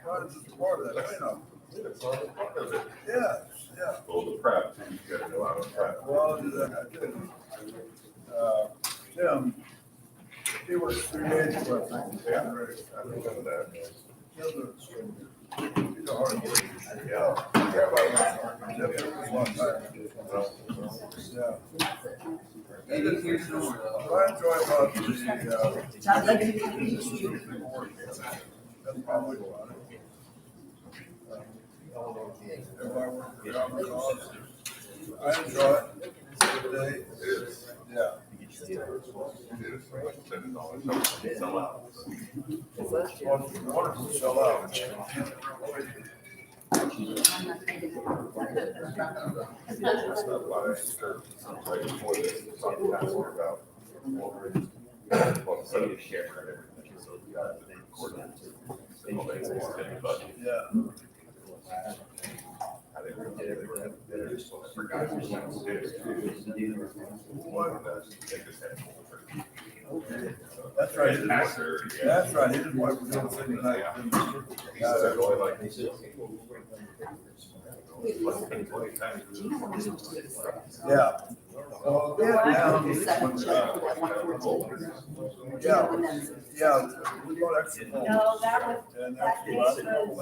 Sometimes it's part of that cleanup. It's all part of it. Yes, yeah. Well, the prep, you gotta go out and prep. Well, I did. Tim, he works 3 days for us. Yeah, I remember that. He's a hard worker. Yeah. Everybody likes hard work. Tim works a long time. Yeah. I enjoy about the, that's probably why. Everybody works around the cause. I enjoy it. Today, It is. yeah. It is like $7 sell out. Well, wonderful to sell out. That's not a lot of extra. Right before this, something I worry about. Well, so you share everything. So you got to coordinate. Yeah. I didn't realize I forgot what I was doing. They just had That's right. Passer, yeah. That's right. He didn't want to do the thing tonight. He said, "Oh, like, Yeah. Yeah. Yeah. We got extra. No, that was, And that that's day why was, I gone. what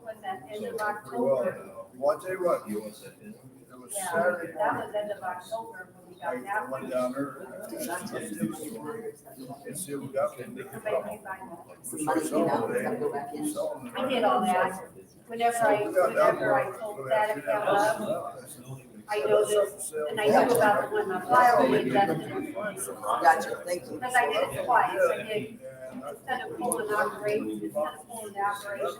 was that, end of Well, October? well, I tell you what, it was Yeah, Saturday that morning. was end of October when we I got that. went down there and see what we got. I did all that. Whenever I told that account up, I know this, and I knew about the one on file with that. Gotcha, thank you. Because I did it twice. I did, instead of pulling operations, instead of pulling the operations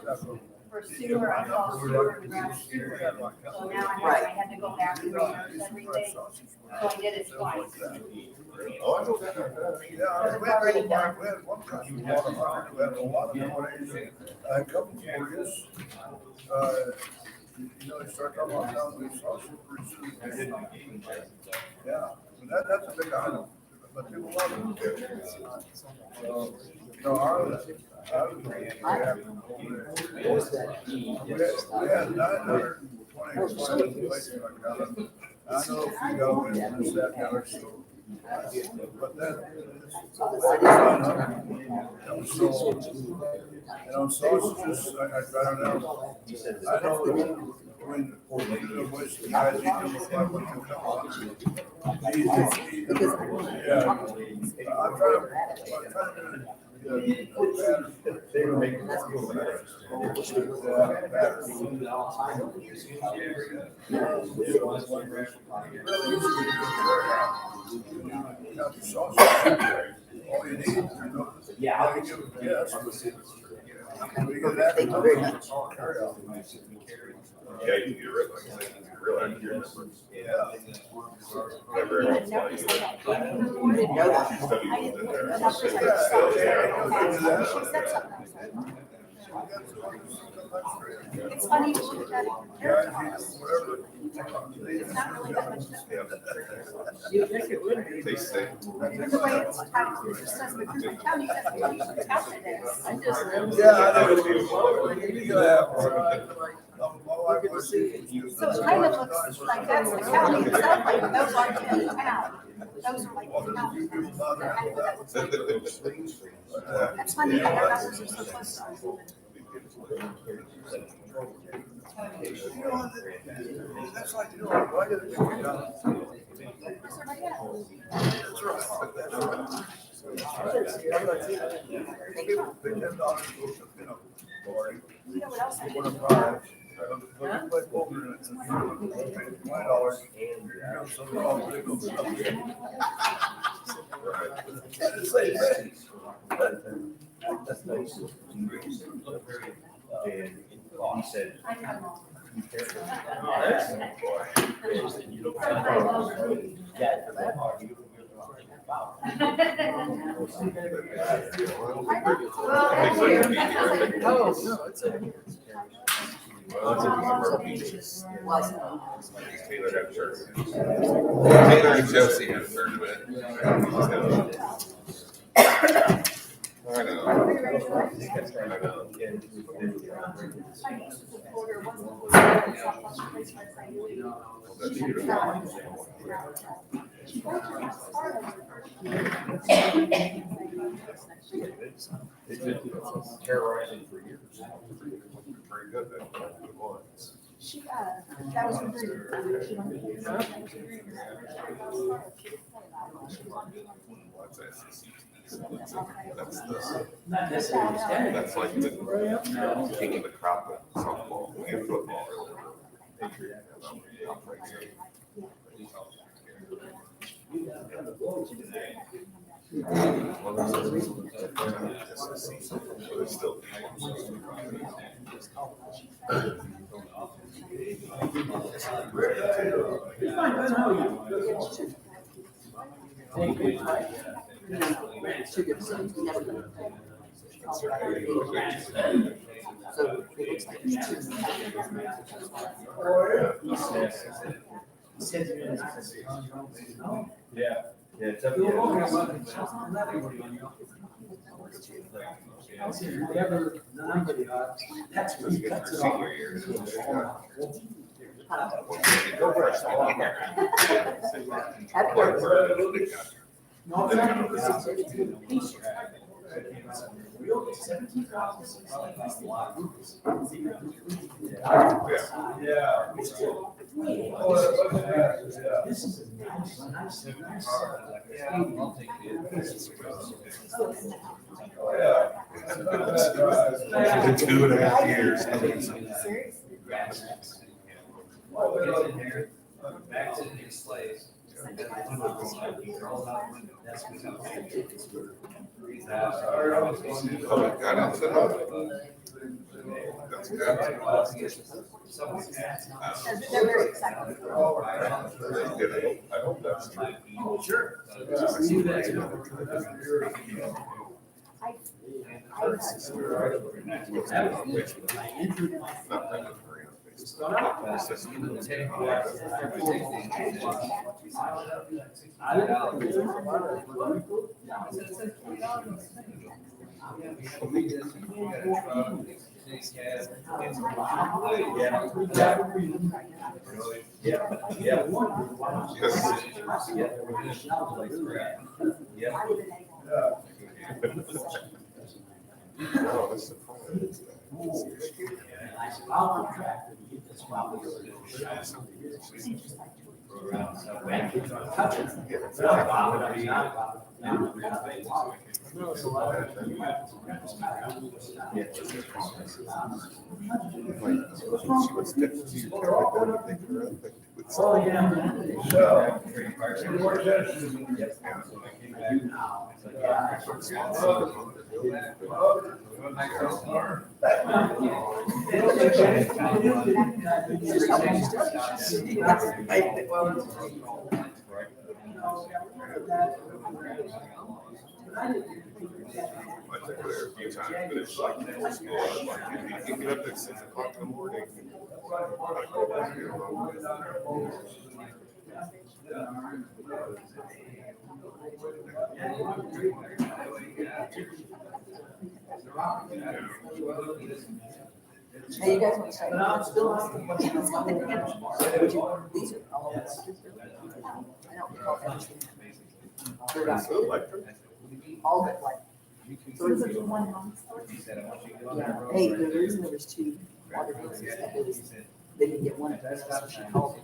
for sewer, I called sewer and grabbed sewer. So now I had to go back and research everything. So I did it twice. oh, I know that. Yeah, we had one time, we had a lot of noise, a couple of mortgages. You know, they start talking about down the sausage pretty soon. Yeah, but that's a big item, but people love it. So, no, I was pretty happy. We had 920 places like that. I know if you go in this, that, and other, so. But then, sausages, I don't know. I know when, which the guys eat them, if I went to come on. Yeah. I'm trying to. They were making that. All you need, Yeah. yes. Thank you very much. Yeah, you can realize your numbers. Yeah. Never else like you. Didn't know that. Study was in there. It's funny, you should have Whatever. It's not really that much different. You think it would be? They say. The way it's typed, it just says McCreary County, that's what you should count it as. I just. Yeah, I know. So it kind of looks like that's the county itself, like those aren't in the town. Those are like the county. That's funny, how our numbers are so close to ours. That's like, why did it get done? You know what else I did? He said. I have them all. Taylor had church. Taylor and Josie had church with. I know. I know. Well, that's It's been terrorizing for years. very good. Good one. She, that was her dream. She wanted to be What's SEC? That's the, Not necessarily. that's like the king of the crop with softball and football. But it's still. It's 2 different things. We never done that. So it looks like it's 2. Yeah, yeah, it's up there. Whatever number they are, that's what Let's get cuts through it off. senior year. Go first. Happy birthday. No, it's not. Really, 17,000. That's a lot. Yeah. It's still. This is a nice. In 2.5 years. Back to the slaves. Oh, it got out the hood. That's good. They're very excited. That's good. I hope that's true. Sure. No, that's the problem. Oh, yeah. I took it there a few times, but it's like, you get up at 6 o'clock in the morning. Hey, you guys want to start? No, it's still. These are all. I don't recall everything. They're not So like, all but like. So it's like one month. Yeah, hey, the reason there was 2 water hoses, that was, they didn't get one of those, so she called me.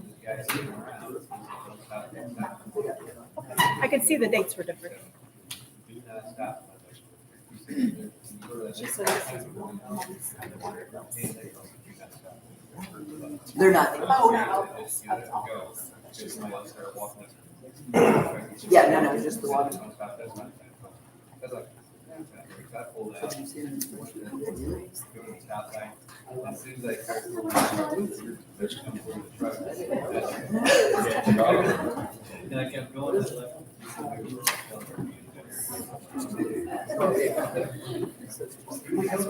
I could see the dates were different. She said this is 1 month of water bills. They're not. Oh, no. Yeah, no, just the water. And I kept going. Because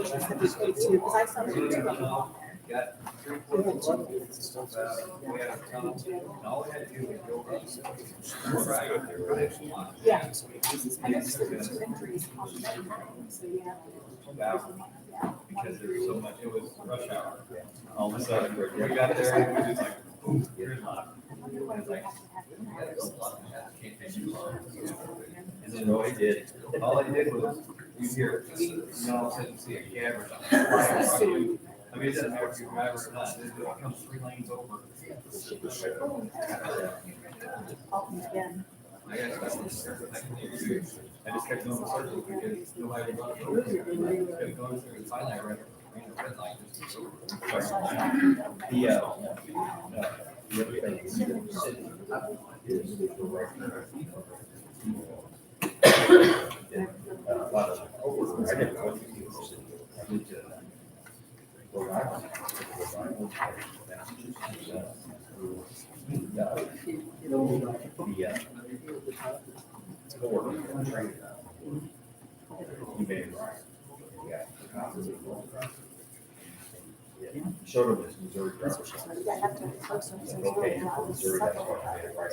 I saw the 2 of them. got 3/4 of stuff out. We had a tunnel, and all we had to do was go up. Right there, right. Yeah. I noticed there were 2 entries on the main, so yeah. About, because there was so much, it was rush hour. All of a sudden, we got there, and it was just like, boom, here's mine. I wonder whether they have to have in-house. And then all he did, was, you hear, you know, all of a sudden you see a cab or something. I mean, it doesn't matter if you drive or not, it comes 3 lanes over. Alton again. I got, I just kept going in circles because nobody was on the road. Kept going through and finally I ran a red light. The other thing is, a lot of, I didn't know. I went to Rhode Island. Showed him this Missouri driver's You gotta have to close them, so it's okay, really not from Missouri, that's why I made it right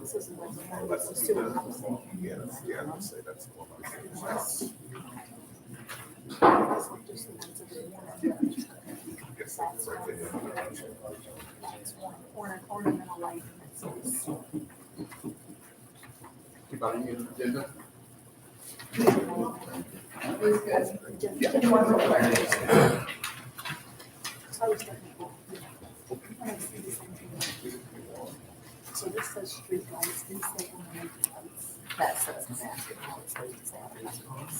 This isn't like that's the sewer house. Yeah, I'd say that's the one. Just the ones that are- Guess that's right there. That's one ornamental light. Anybody need an agenda? So this says street lights, these say ornamental lights. That says basketball, so you say basketballs.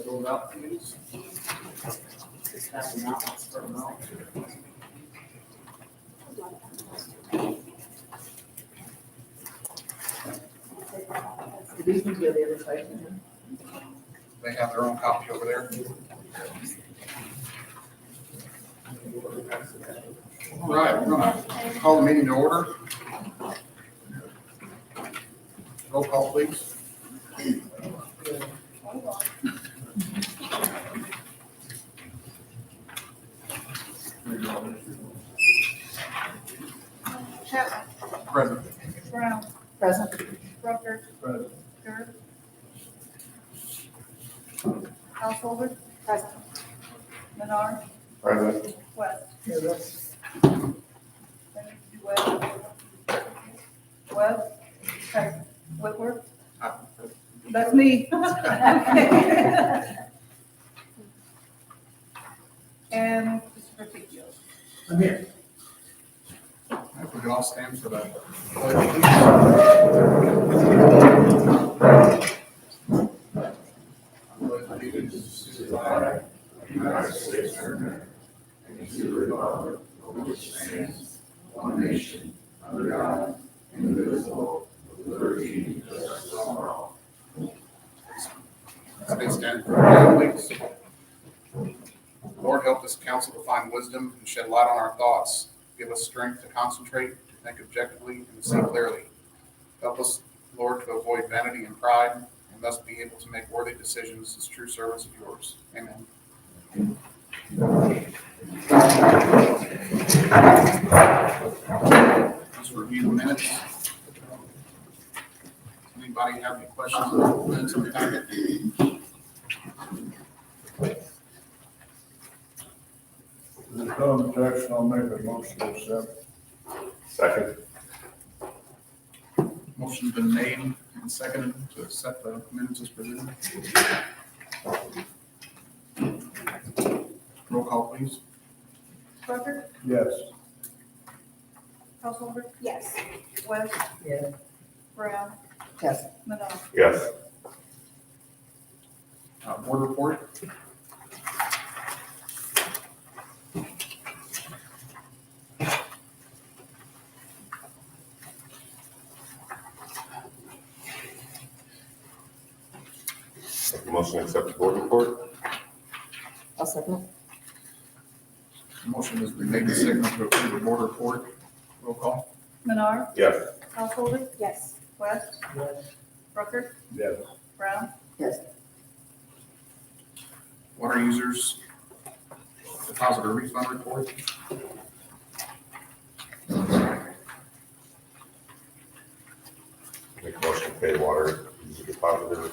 Go out, please. Just have an outlet for them all. These ones go the other side. They have their own copy over there. All right, we're gonna call the meeting to order. Roll call, please. Chapman. Present. Brown. Present. Rucker. Present. Dirk. Householder. Present. Menard. Present. West. Yeah, that's. West. West. Okay. Whitworth. That's me. And Christopher Ficcio. I'm here. If we could all stand for that. United States of America, and to the republic for which it stands, one nation, under God, indivisible, with liberty and justice for all. Please stand for prayer, please. Lord, help this council to find wisdom and shed light on our thoughts. Give us strength to concentrate, to think objectively, and to see clearly. Help us, Lord, to avoid vanity and pride, and thus be able to make worthy decisions as true servants of yours. Amen. Let's review the minutes. Anybody have any questions on the minutes of the packet? There's no objection, I'll make a motion to accept. Second. Motion's been made and seconded to accept the minutes as presented. Roll call, please. Rucker, Yes. Householder? Yes. West? Yeah. Brown? Yes. Midall? Yes. Board report. Make a motion to accept the board report? I'll second. Motion has been made and seconded to approve the board report. Roll call. Menard? Yes. Householder? Yes. West? Yes. Rucker? Yes. Brown? Yes. Water users depositor refund report. Make a motion to pay water user depositor?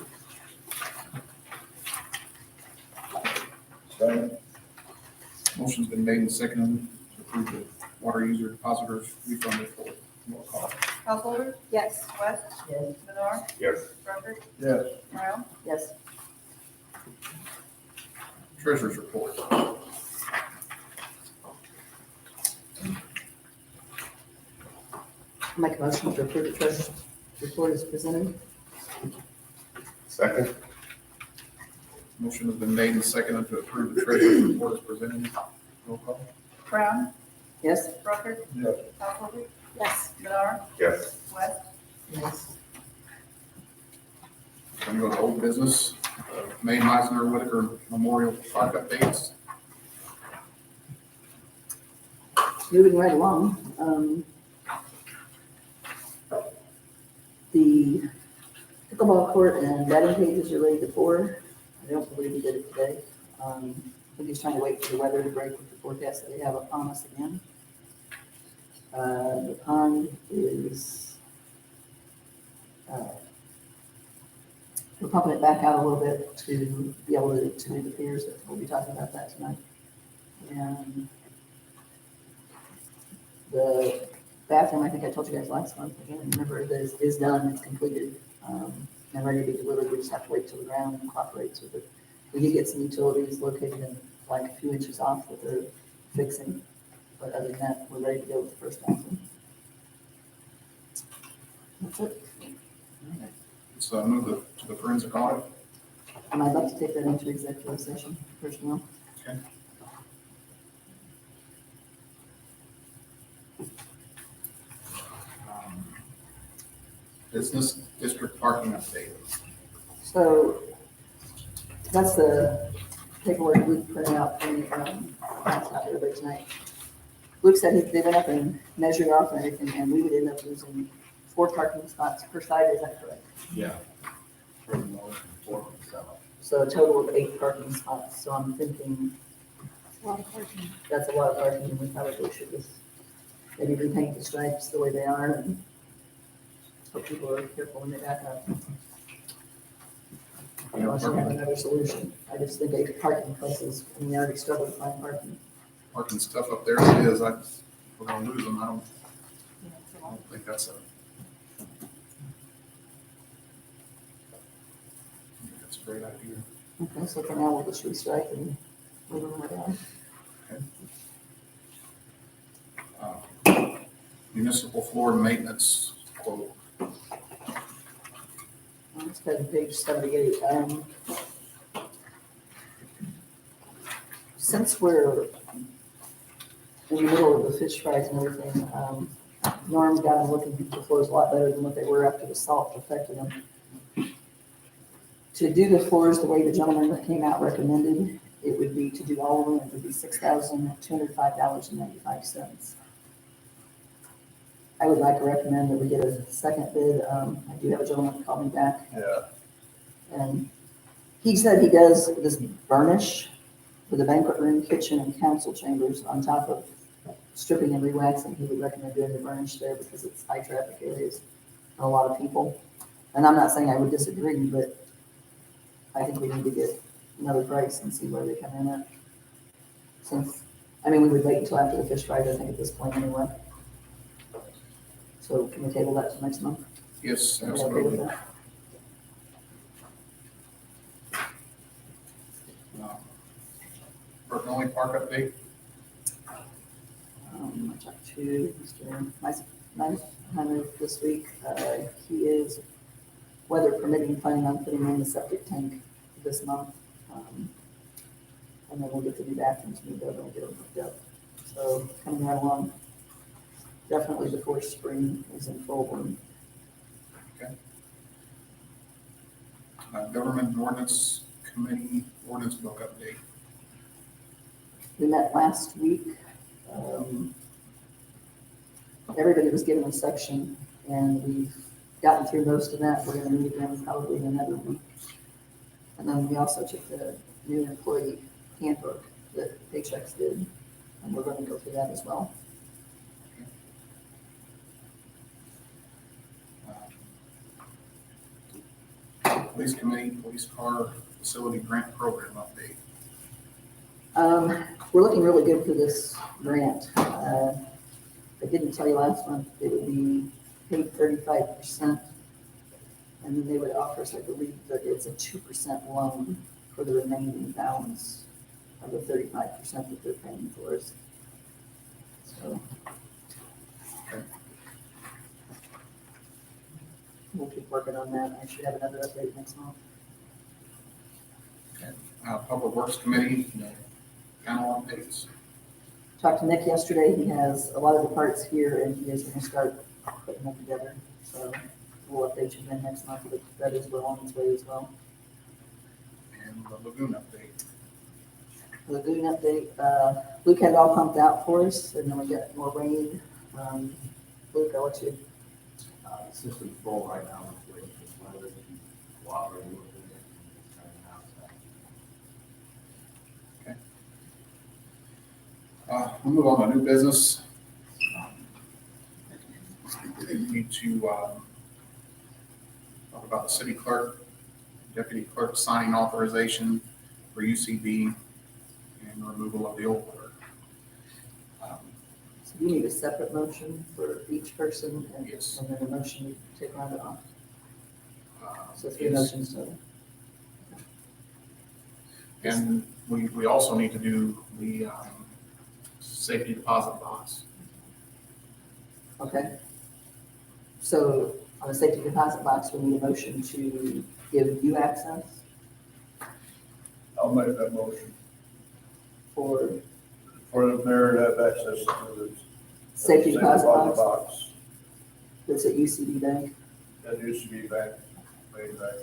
Second. Motion's been made and seconded to approve the water user depositors refund report. Roll call. Householder? Yes. West? Yes. Menard? Yes. Rucker? Yes. Brown? Yes. Treasurer's report. Make a motion to approve the treasurer's report as presented. Second? Motion has been made and seconded to approve the treasurer's report as presented. Roll call. Brown? Yes. Rucker? Yes. Householder? Yes. Menard? Yes. West? Yes. Going to go to old business. May Meisner Whitaker Memorial Park updates. Moving right along, the pickleball court and batting cages are ready to pour. I don't believe he did it today. I think he's trying to wait for the weather to break with the forecast that we have upon us again. The pond is, we're pumping it back out a little bit to be able to do the piers. We'll be talking about that tonight. And the bathroom, I think I told you guys last month, I can't remember, is done, it's completed, and ready to be delivered. We just have to wait till the ground cooperates with it. We did get some utilities located in like a few inches off that they're fixing, but other than that, we're ready to go with the first bathroom. That's it. Let's move to the forensic audit. And I'd like to take that into executive session, personnel. Okay. Business district parking update. So that's the paperwork Luke printed out for me from passed out everybody tonight. Luke said they went up and measured off and everything, and we would end up losing 4 parking spots per side, is that correct? Yeah. For the north and fourth and south. So a total of 8 parking spots, so I'm thinking that's a lot of parking, and we probably should just maybe repaint the stripes the way they are, and hope people are careful when they back up. Unless you have another solution. I just think 8 parking places, and we already struggle to find parking. Parking stuff up there as it is, we're gonna lose them. I don't think that's a great idea. Okay, so for now, we'll just restrike and move them around. Municipal floor maintenance quote. It's got a page 78. Since we're in the middle of the fish fries and everything, Norm's got them looking at the floors a lot better than what they were after the salt affected them. To do the floors the way the gentleman that came out recommended, it would be to do all of them, it would be $6,205.95. I would like to recommend that we get a second bid. I do have a gentleman that called me back. Yeah. And he said he does this burnish for the banquet room, kitchen, and council chambers on top of stripping and re-waxing. He would recommend doing the burnish there because it's high traffic areas and a lot of people. And I'm not saying I would disagree, but I think we need to get another price and see where they come in at. Since, I mean, we would wait until after the fish fries, I think, at this point anyway. So can we table that to next month? Yes, Are you okay with absolutely. that? park update. I talked to Mr. Hunter this week. He is, weather permitting, planning on putting in the septic tank this month. And then we'll get the new bathrooms moved over and get them hooked up. So coming right along, definitely before spring is in full bloom. Government and Ordinance Committee Ordinance Book update. We met last week. Everybody was given a section and we've gotten through most of that. We're gonna meet again probably in another week. And then we also took the new employee handbook that Paychex did, and we're gonna go through that as well. Police Committee, Police Car Facility Grant Program update. We're looking really good for this grant. I didn't tell you last month, it would be paid 35%. And then they would offer us, I believe, that it's a 2% loan for the remaining balance of the 35% that they're paying for us. So. Okay. We'll keep working on that. I should have another update next month. Public Works Committee, panel updates. Talked to Nick yesterday. He has a lot of the parts here and he is going to start putting them together. So we'll update you again next month, but that is well on its way as well. And the Lagoon update. Lagoon update, Luke had it all pumped out for us and then we got more rain. Luke, I'll let you. The system's full right now, it's waiting for weather to cooperate with it and turn it out. We'll move on to new business. We need to talk about the city clerk, deputy clerk signing authorization for UCB and removal of the old clerk. So you need a separate motion for each person and Yes. and then a motion to take on it off. So 3 Yes. motions total. And we also need to do the safety deposit box. Okay. So on the safety deposit box, we need a motion to give you access I'll make that motion for for the mayor to have access to the. safety deposit box box. that's at UCB Bank. That used to be back, way back.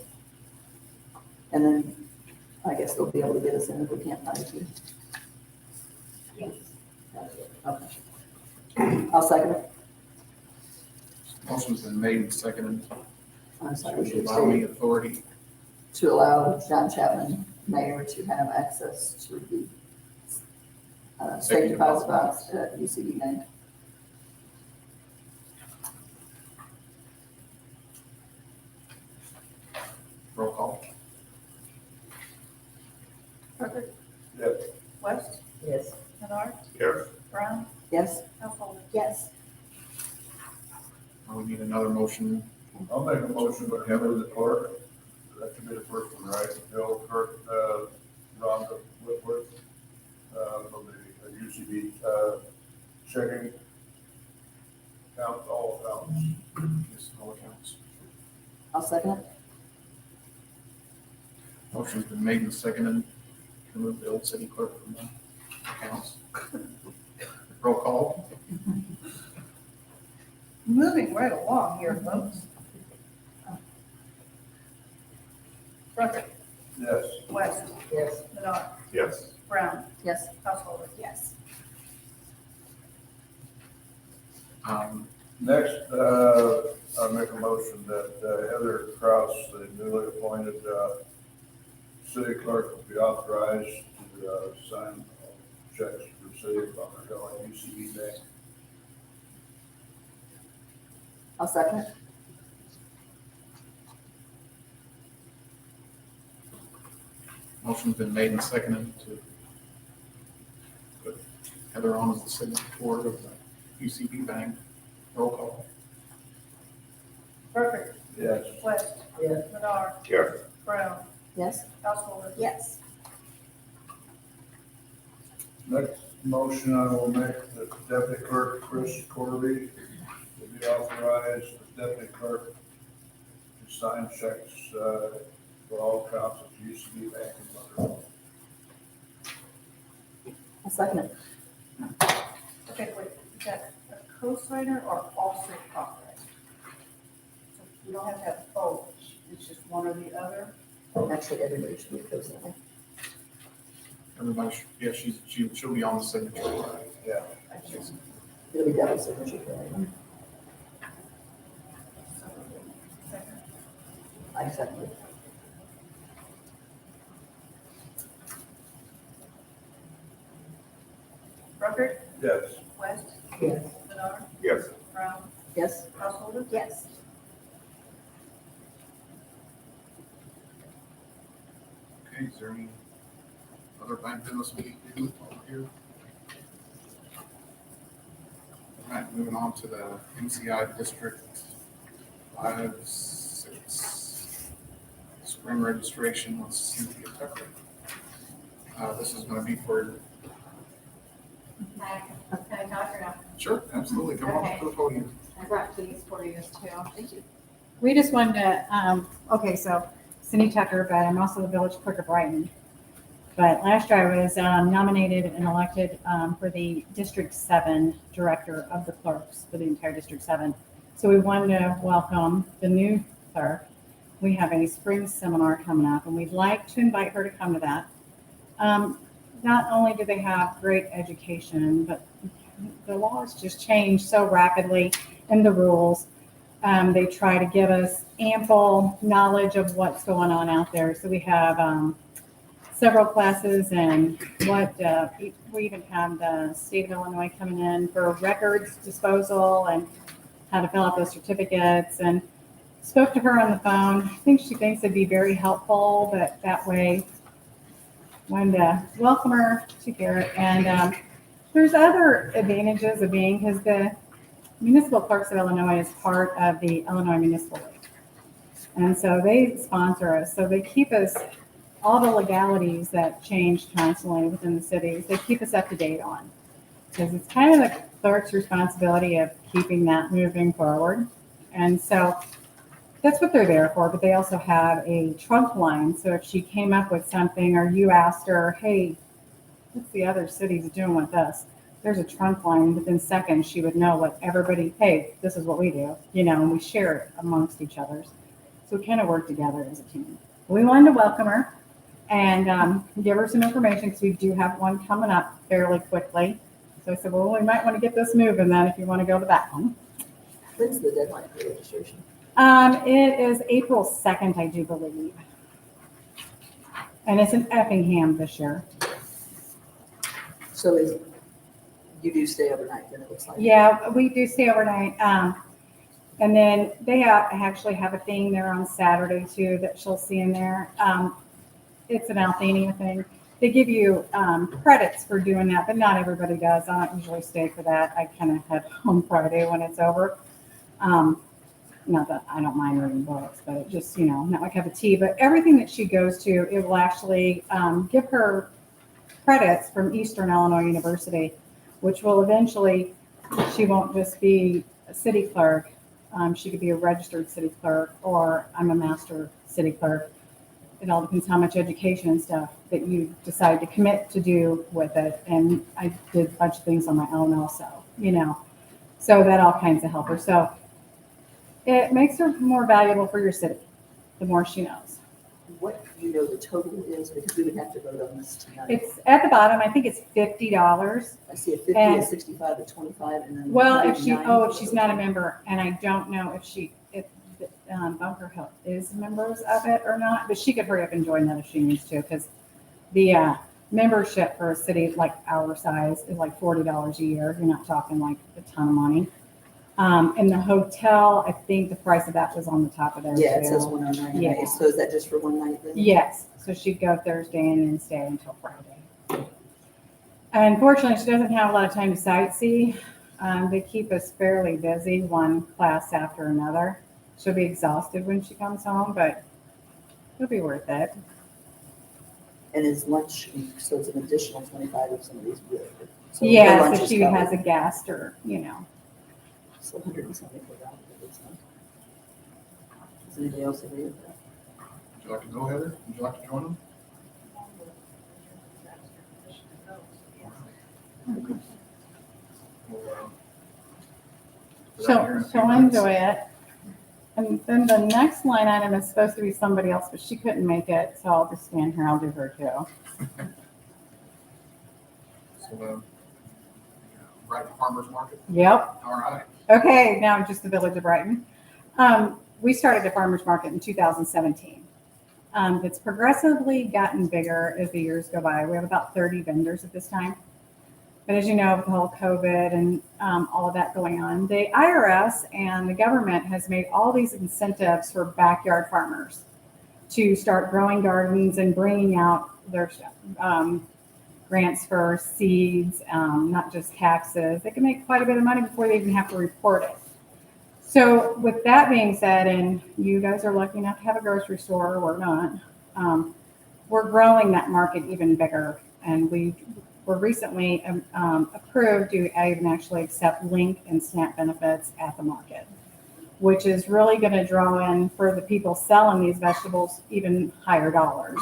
And then I guess they'll be able to get us in if we can't find you. Yes. Okay. I'll second it. Motion's been made and seconded I'm sorry, we to should allow me say authority. to allow John Chapman, mayor, to have access to the safety deposit box at UCB Bank. Roll call. Parker? Yes. West? Yes. Menard? Yes. Brown? Yes? Householder? Yes. We need another motion. I'll make a motion to have the clerk. That should be the first one, right? Bill Kirk, Rhonda Whitworth, from the UCB, checking count all accounts. Yes, all accounts. I'll second it. Motion's been made and seconded to remove the old city clerk from the accounts. Roll call. Moving right along here, folks. Parker? Yes. West? Yes. Menard? Yes. Brown? Yes. Householder? Yes. Next, I make a motion that Heather Kraus, the newly appointed city clerk, will be authorized to sign checks received on her bill at UCB Bank. I'll second it. Motion's been made and seconded to put Heather on as the signature board of the UCB Bank. Roll call. Parker? Yes. West? Yes. Menard? Yes. Brown? Yes? Householder? Yes. Next motion I will make that Deputy Clerk Chris Corby will be authorized as Deputy Clerk to sign checks for all accounts of UCB Bank in Monroe. I'll second it. Okay, wait, is that a co-signer or also authorizer? So you don't have to have both, it's just one or the other? Actually, everybody should be a co-signer. Everybody, yeah, she'll be on the signature. Yeah. It'll be double signature for everyone. Second. I second it. Ruckert, Yes. West, Yes. Lenore, Yes. Brown, Yes? Householder? Yes. Okay, is there any other bank business we need to do over here? All right, moving on to the MCI District 5-6 spring registration with Cynthia Tucker. This is gonna be for, Hi, can I talk or not? sure, absolutely, come on to the podium. I brought these for you too. Thank you. We just wanted to, okay, so Cindy Tucker, but I'm also the village clerk of Brighton. But last year I was nominated and elected for the District 7 Director of the Clerks for the entire District 7. So we wanted to welcome the new clerk. We have a spring seminar coming up and we'd like to invite her to come to that. Not only do they have great education, but the laws just change so rapidly and the rules. They try to give us ample knowledge of what's going on out there. So we have several classes and what we even have the state of Illinois coming in for records disposal and how to fill out those certificates, and spoke to her on the phone. I think she thinks it'd be very helpful, but that way wanted to welcome her to Garrett. And there's other advantages of being, because the Municipal Clerks of Illinois is part of the Illinois Municipal League. And so they sponsor us. So they keep us, all the legalities that change constantly within the cities, they keep us up to date on. Because it's kind of the clerk's responsibility of keeping that moving forward. And so that's what they're there for, but they also have a trunk line. So if she came up with something or you asked her, hey, what's the other cities doing with this? There's a trunk line. Within seconds, she would know what everybody, hey, this is what we do, and we share it amongst each other. So we kind of work together as a team. We wanted to welcome her and give her some information because we do have one coming up fairly quickly. So I said, well, we might want to get this moving then if you want to go to that one. When's the deadline for registration? It is April 2nd, I do believe. And it's in Effingham this year. So you do stay overnight, then it looks like? Yeah, we do stay overnight. And then they actually have a thing there on Saturday too that she'll see in there. It's an Althania thing. They give you credits for doing that, but not everybody does. I don't usually stay for that. I kind of head home Friday when it's over. Not that I don't mind reading books, but it just, not my cup of tea. But everything that she goes to, it will actually give her credits from Eastern Illinois University, which will eventually, she won't just be a city clerk. She could be a registered city clerk, or I'm a master city clerk. It all depends how much education and stuff that you decide to commit to do with it. And I did a bunch of things on my own also, so that all kinds of help her. So it makes her more valuable for your city, the more she knows. What do you know the total is? Because we would have to vote on this tonight. It's at the bottom, I think it's $50. I see a 50, and- a 65, a 25, and then. Well, if $109. she's not a member, and I don't know if Bunker Hill is members of it or not, but she could hurry up and join that if she needs to, because the membership for a city like our size is like $40 a year. You're not talking like a ton of money. And the hotel, I think the price of that was on the top of there. Yeah, it too. says 109. Yeah. So is that just for one night then? Yes, so she'd go Thursday and then stay until Friday. Unfortunately, she doesn't have a lot of time to sightsee. They keep us fairly busy, one class after another. She'll be exhausted when she comes home, but it'll be worth it. And his lunch, so it's an additional 25 if somebody's really good. So her Yeah, lunch so is she covered. has a guest or, you know. So $174. Does anybody else agree with that? Would you like to go, Heather? Would you like to join them? We'll, put that here in a few She'll minutes. enjoy it. And then the next line item is supposed to be somebody else, but she couldn't make it, so I'll just stand here, I'll do her too. So, right to farmer's market. Yep. All right. Okay, now just the Village of Brighton. We started a farmer's market in 2017. It's progressively gotten bigger as the years go by. We have about 30 vendors at this time. But as you know, with the whole COVID and all of that going on, the IRS and the government has made all these incentives for backyard farmers to start growing gardens and bringing out their grants for seeds, not just taxes. They can make quite a bit of money before they even have to report it. So with that being said, and you guys are lucky enough to have a grocery store, we're not, we're growing that market even bigger. And we were recently approved to even actually accept link and SNAP benefits at the market, which is really going to draw in for the people selling these vegetables even higher dollars.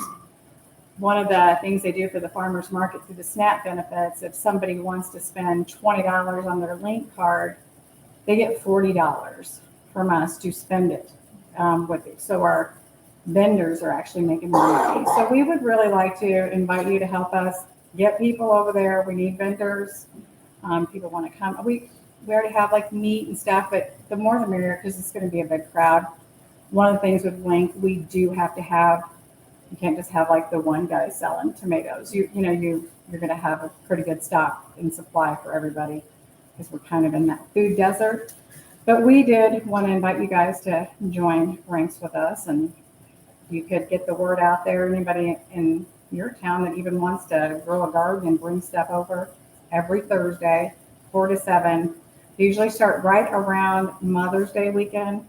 One of the things they do for the farmers market through the SNAP benefits, if somebody wants to spend $20 on their link card, they get $40 from us to spend it with it. So our vendors are actually making more money. So we would really like to invite you to help us get people over there. We need vendors. People want to come. We already have like meat and stuff, but the more the merrier because it's going to be a big crowd. One of the things with link, we do have to have, you can't just have like the one guy selling tomatoes. You're going to have a pretty good stock and supply for everybody because we're kind of in that food desert. But we did want to invite you guys to join ranks with us, and you could get the word out there. Anybody in your town that even wants to grow a garden and bring stuff over every Thursday, 4 to 7. They usually start right around Mother's Day weekend.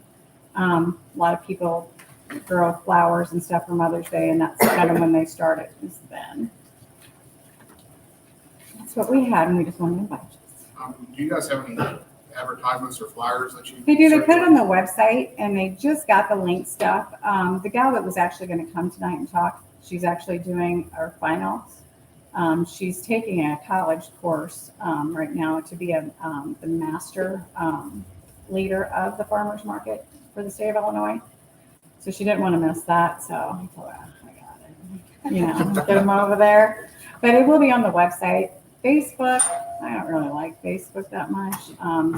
A lot of people grow flowers and stuff for Mother's Day, and that's kind of when they start it, is then. That's what we had, and we just wanted to invite you. Do you guys have any advertisements or flyers that you? They do. They put it on the website, and they just got the link stuff. The gal that was actually going to come tonight and talk, she's actually doing our finals. She's taking a college course right now to be the master leader of the farmers market for the state of Illinois. So she didn't want to miss that. So I told her, I got it. Get them over there. But it will be on the website. Facebook, I don't really like Facebook that much.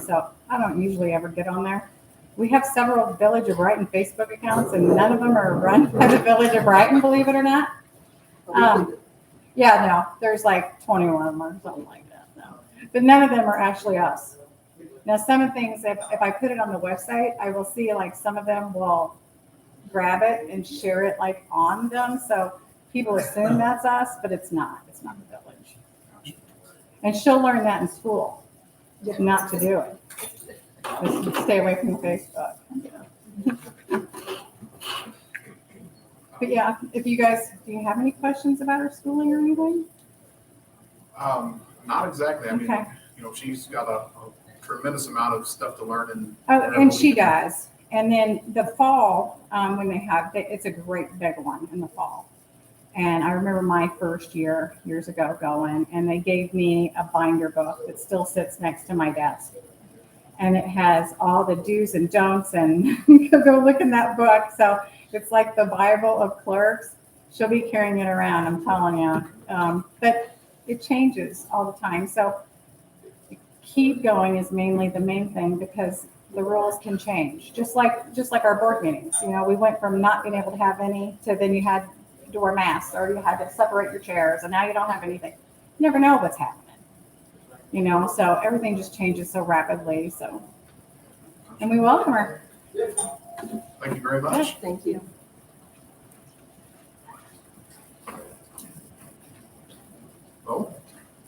So I don't usually ever get on there. We have several Village of Brighton Facebook accounts, and none of them are run by the Village of Brighton, believe it or not. Yeah, no, there's like 21 of them or something like that. No. But none of them are actually us. Now, some of the things, if I put it on the website, I will see like some of them will grab it and share it like on them. So people assume that's us, but it's not. It's not the Village. And she'll learn that in school, not to do it. Just stay away from Facebook. But yeah, if you guys, do you have any questions about her schooling or anything? Not exactly. I mean, Okay. She's got a tremendous amount of stuff to learn, and Oh, and she does. And then the fall, when they have, it's a great big one in the fall. And I remember my first year, years ago, going, and they gave me a binder book that still sits next to my desk. And it has all the do's and don'ts, and go look in that book. So it's like the Bible of clerks. She'll be carrying it around, I'm telling you. But it changes all the time. So keep going is mainly the main thing, because the rules can change. Just like our board meetings. We went from not being able to have any to then you had to wear masks, or you had to separate your chairs, and now you don't have anything. You never know what's happening. So everything just changes so rapidly. So, and we welcome her. thank you very much. Thank you. Oh,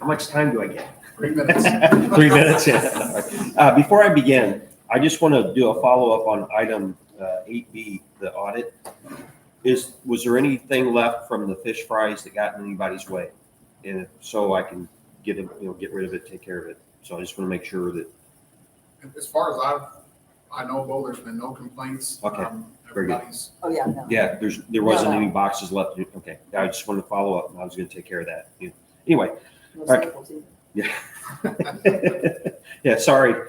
How much time do I get? 3 minutes. 3 minutes, yeah. Before I begin, I just want to do a follow-up on item 8B, the audit. Was there anything left from the fish fries that got in anybody's way? And if so I can get it, get rid of it, take care of it. So I just want to make sure that, As far as I know, Bo, there's been no complaints. Okay, very good. Everybody's, Oh, yeah, no. yeah, there wasn't No. any boxes left. Okay, I just wanted to follow up. I was going to take care of that. Anyway, No right. samples either. yeah. Yeah, sorry.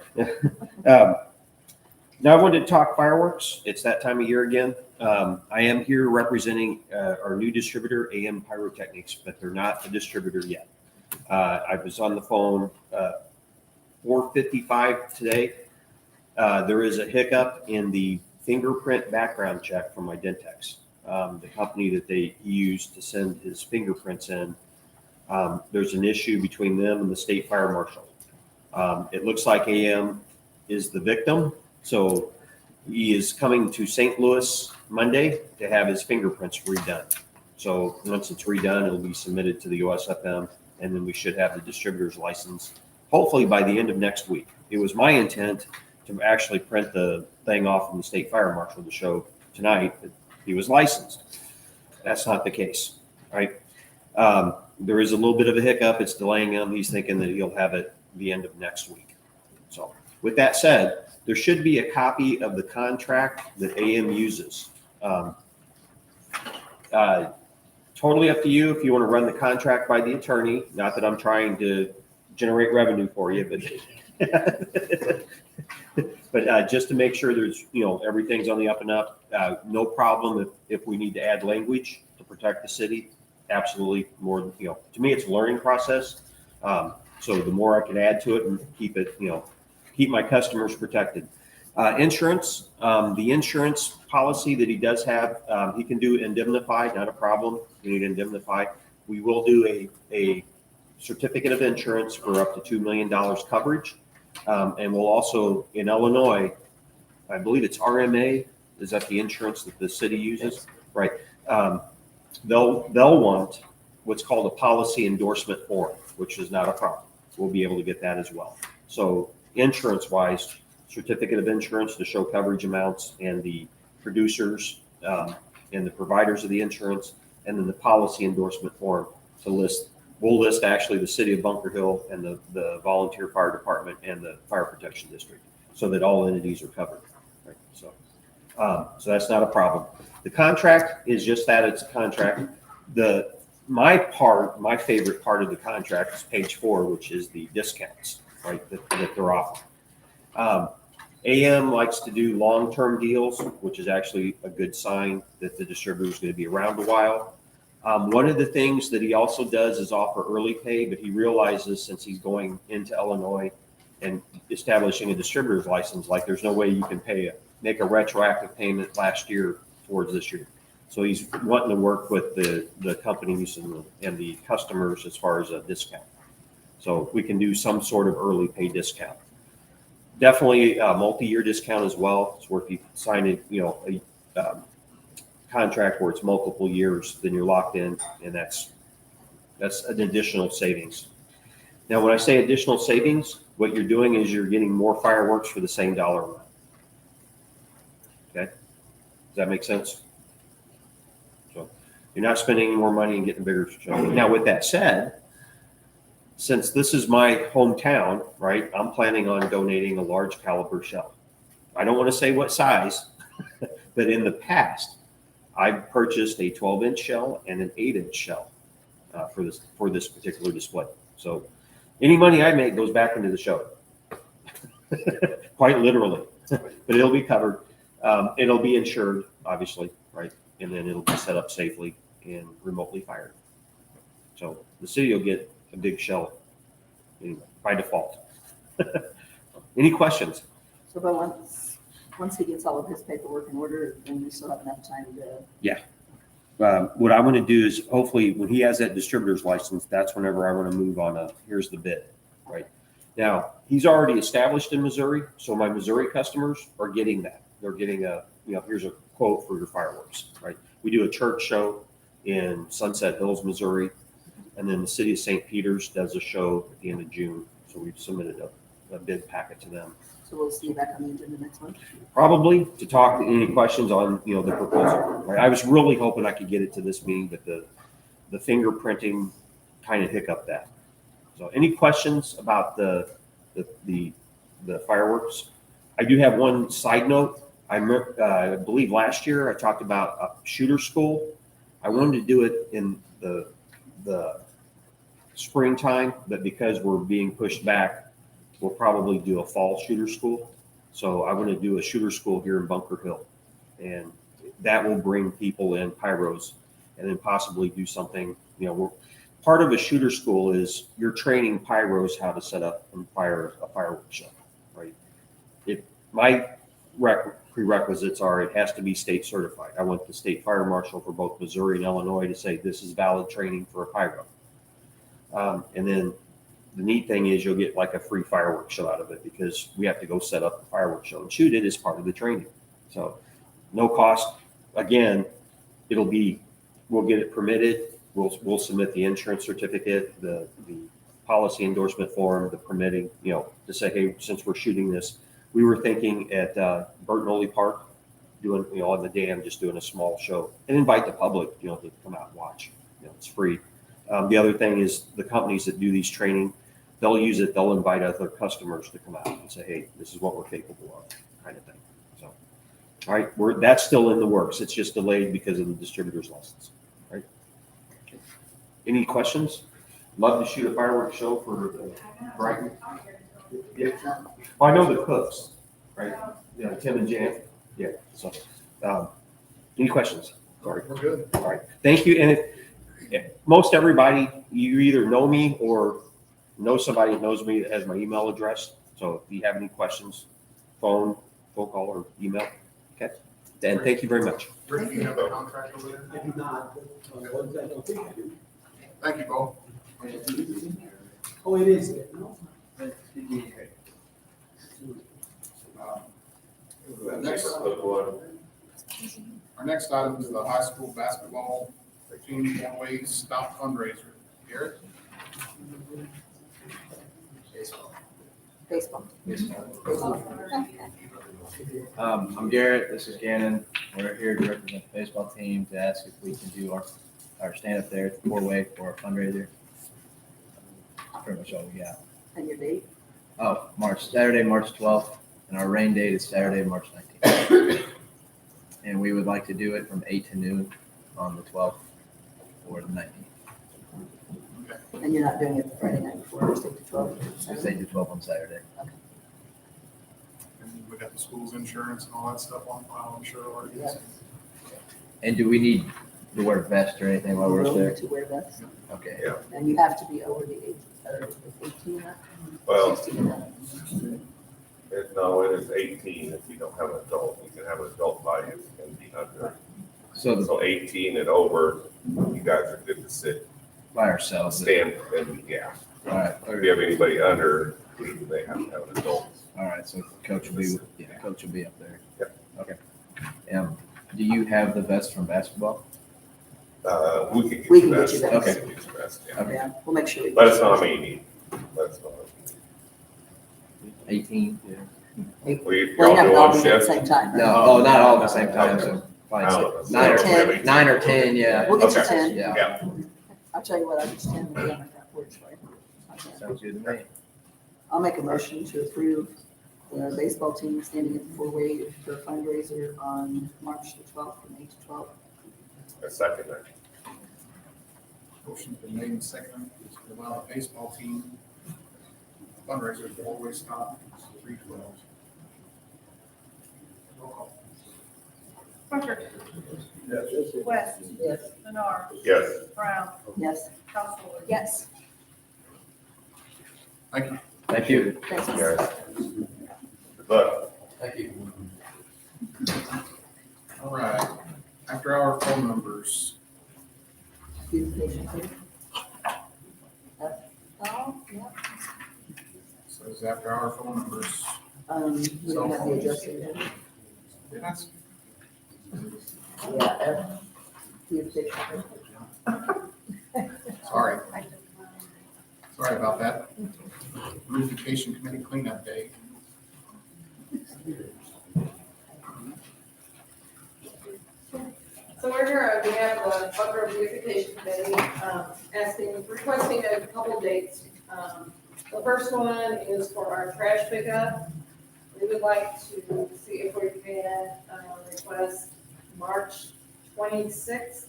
Now I wanted to talk fireworks. It's that time of year again. I am here representing our new distributor, AM Pyrotechnics, but they're not a distributor yet. I was on the phone 4:55 today. There is a hiccup in the fingerprint background check from Identitex, the company that he used to send his fingerprints in. There's an issue between them and the state fire marshal. It looks like AM is the victim. So he is coming to St. Louis Monday to have his fingerprints redone. So once it's redone, it'll be submitted to the OSFM, and then we should have the distributor's license hopefully by the end of next week. It was my intent to actually print the thing off from the state fire marshal to show tonight that he was licensed. That's not the case, right? There is a little bit of a hiccup. It's delaying him. He's thinking that he'll have it the end of next week. So with that said, there should be a copy of the contract that AM uses. Totally up to you if you want to run the contract by the attorney. Not that I'm trying to generate revenue for you, but just to make sure there's, everything's on the up and up. No problem if we need to add language to protect the city. Absolutely more, to me, it's a learning process. So the more I can add to it and keep it, keep my customers protected. Insurance, the insurance policy that he does have, he can do indemnified, not a problem. We need indemnified. We will do a certificate of insurance for up to $2 million coverage. And we'll also, in Illinois, I believe it's RMA, is that the insurance that the city uses? Right. They'll want what's called a policy endorsement form, which is not a problem. We'll be able to get that as well. So insurance-wise, certificate of insurance to show coverage amounts and the producers and the providers of the insurance, and then the policy endorsement form to list. We'll list actually the city of Bunker Hill and the volunteer fire department and the fire protection district, so that all entities are covered. Right? So that's not a problem. The contract is just that, it's a contract. My favorite part of the contract is page 4, which is the discounts, right, that they're offering. AM likes to do long-term deals, which is actually a good sign that the distributor is going to be around a while. One of the things that he also does is offer early pay, but he realizes since he's going into Illinois and establishing a distributor's license, like there's no way you can make a retroactive payment last year towards this year. So he's wanting to work with the companies and the customers as far as a discount. So we can do some sort of early pay discount. Definitely a multi-year discount as well. It's where if you sign a contract where it's multiple years, then you're locked in, and that's an additional savings. Now, when I say additional savings, what you're doing is you're getting more fireworks for the same dollar amount. Okay, does that make sense? So you're not spending any more money and getting bigger show. Now, with that said, since this is my hometown, right, I'm planning on donating a large caliber shell. I don't want to say what size, but in the past, I've purchased a 12-inch shell and an 8-inch shell for this particular display. So any money I make goes back into the show, quite literally, but it'll be covered. It'll be insured, obviously, right? And then it'll be set up safely and remotely fired. So the city will get a big shell anyway, by default. Any questions? So, but once he gets all of his paperwork in order, then we still have enough time to. What I want to do is hopefully when he has that distributor's license, that's whenever I want to move on here's the bid, right? Now, he's already established in Missouri, so my Missouri customers are getting that. They're getting here's a quote for your fireworks, right? We do a church show in Sunset Hills, Missouri, and then the city of St. Peter's does a show at the end of June. So we've submitted a bid packet to them. So So we'll see you back on the agenda next month. Probably to talk, any questions on, the proposal. Right? I was really hoping I could get it to this meeting, but the fingerprinting kind of hiccuped that. So any questions about the fireworks? I do have one side note. I believe last year I talked about a shooter school. I wanted to do it in the springtime, but because we're being pushed back, we'll probably do a fall shooter school. So I want to do a shooter school here in Bunker Hill, and that will bring people in pyros, and then possibly do something. Part of a shooter school is you're training pyros how to set up and fire a fireworks show, right? My prerequisites are it has to be state certified. I want the state fire marshal for both Missouri and Illinois to say this is valid training for a pyro. And then the neat thing is you'll get like a free fireworks show out of it because we have to go set up the fireworks show and shoot it as part of the training. So no cost. Again, we'll get it permitted. We'll submit the insurance certificate, the policy endorsement form, the permitting, to say, hey, since we're shooting this, we were thinking at Burton Ole Park, doing, on the dam, just doing a small show and invite the public, to come out and watch. It's free. The other thing is the companies that do these training, they'll use it. They'll invite other customers to come out and say, hey, this is what we're capable of, kind of thing. So, all right, that's still in the works. It's just delayed because of the distributor's license. Right? Any questions? Love to shoot a fireworks show for Brighton. Yeah. Well, I know the cooks, right? Yeah, Tim and Jan. Yeah. So, any questions? Sorry. We're good. All right. Thank you. And most everybody, you either know me or know somebody that knows me that has my email address. So if you have any questions, phone call or email. Okay. And thank you very much. Rick, do you have a contract over there? If not, I don't think I do. Thank you, Paul. Oh, it is. No. Our next item is the high school basketball team one-way stop fundraiser. Garrett? Baseball. I'm Garrett, this is Gannon. We're here to represent the baseball team to ask if we can do our stand-up there at the four-way for our fundraiser. Pretty much all we got. And your date? Oh, Saturday, March 12th, and our rain date is Saturday, March 19th. And we would like to do it from 8 to noon on the 12th or the 19th. And you're not doing it Friday night before, or 8 to 12? It's 8 to 12 on Saturday. Okay. And we got the school's insurance and all that stuff on file, I'm sure already. Yeah. And do we need to wear a vest or anything while we're there? To wear vests, Okay. Yeah. and you have to be over the age of 18, Well, 16 and up. no, it is 18 if you don't have an adult. You can have an adult by you and be under. So 18 and over, you guys are good to sit, by ourselves. stand, and yeah. All right. If you have anybody under, they have to have an adult. All right, so coach will be up there. Yep. Okay. Do you have the vest from basketball? We can get We you can get best. you that. We can get you best, yeah. Okay. Yeah, we'll make sure. Let us know how many you need. Let us know. 18? Yeah. We, Well, you y'all have do to all one be at the shift? same time. right? No, not all at the same time, so fine. How- So 9 or 10, yeah. We'll get you Okay. 10. Yeah, Yeah. I'll tell you what, I'll just 10 and be on that works for you. Okay. sounds good to me. I'll make a motion to approve the baseball team standing at the four-way for a fundraiser on March the 12th from 8 to 12. A second there. Motion's been made and seconded to allow the baseball team fundraiser to always stop 312. Roll call. Parker. Yes. West. Yes. Lenore. Yes. Brown. Yes. Householder. Yes. Thank you. Thank you. Thanks. Guys. Good luck. Thank you. All right. After our phone numbers. Beautification, please. Oh, yeah. So it's after our phone numbers. We don't have the address in there. Yes. Yeah, beautification. Sorry. Sorry about that. Beautification Committee cleanup day. So we're here on behalf of the Buck Grove Beautification Committee, requesting a couple dates. The first one is for our trash pickup. We would like to see if we can, request March 26th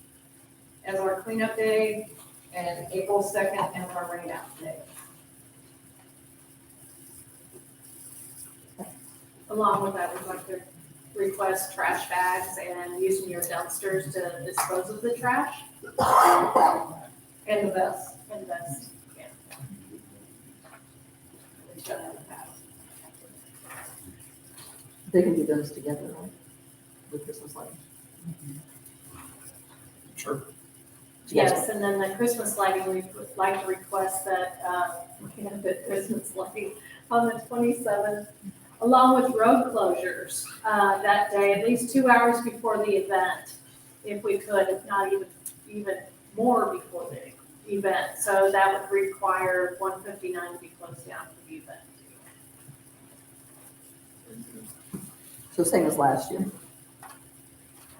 as our cleanup day and April 2nd as our rain out day. Along with that, we'd like to request trash bags and using your dumpsters to dispose of the trash. And the best. And the best, yeah. We've done that in the past. They can do those together, right? With Christmas lighting. Sure. Yes, and then the Christmas lighting, we would like to request that, we have the Christmas lighting on the 27th, along with road closures, that day, at least 2 hours before the event, if we could, if not even more before the event. So that would require 159 to be closed down for the event. So same as last year.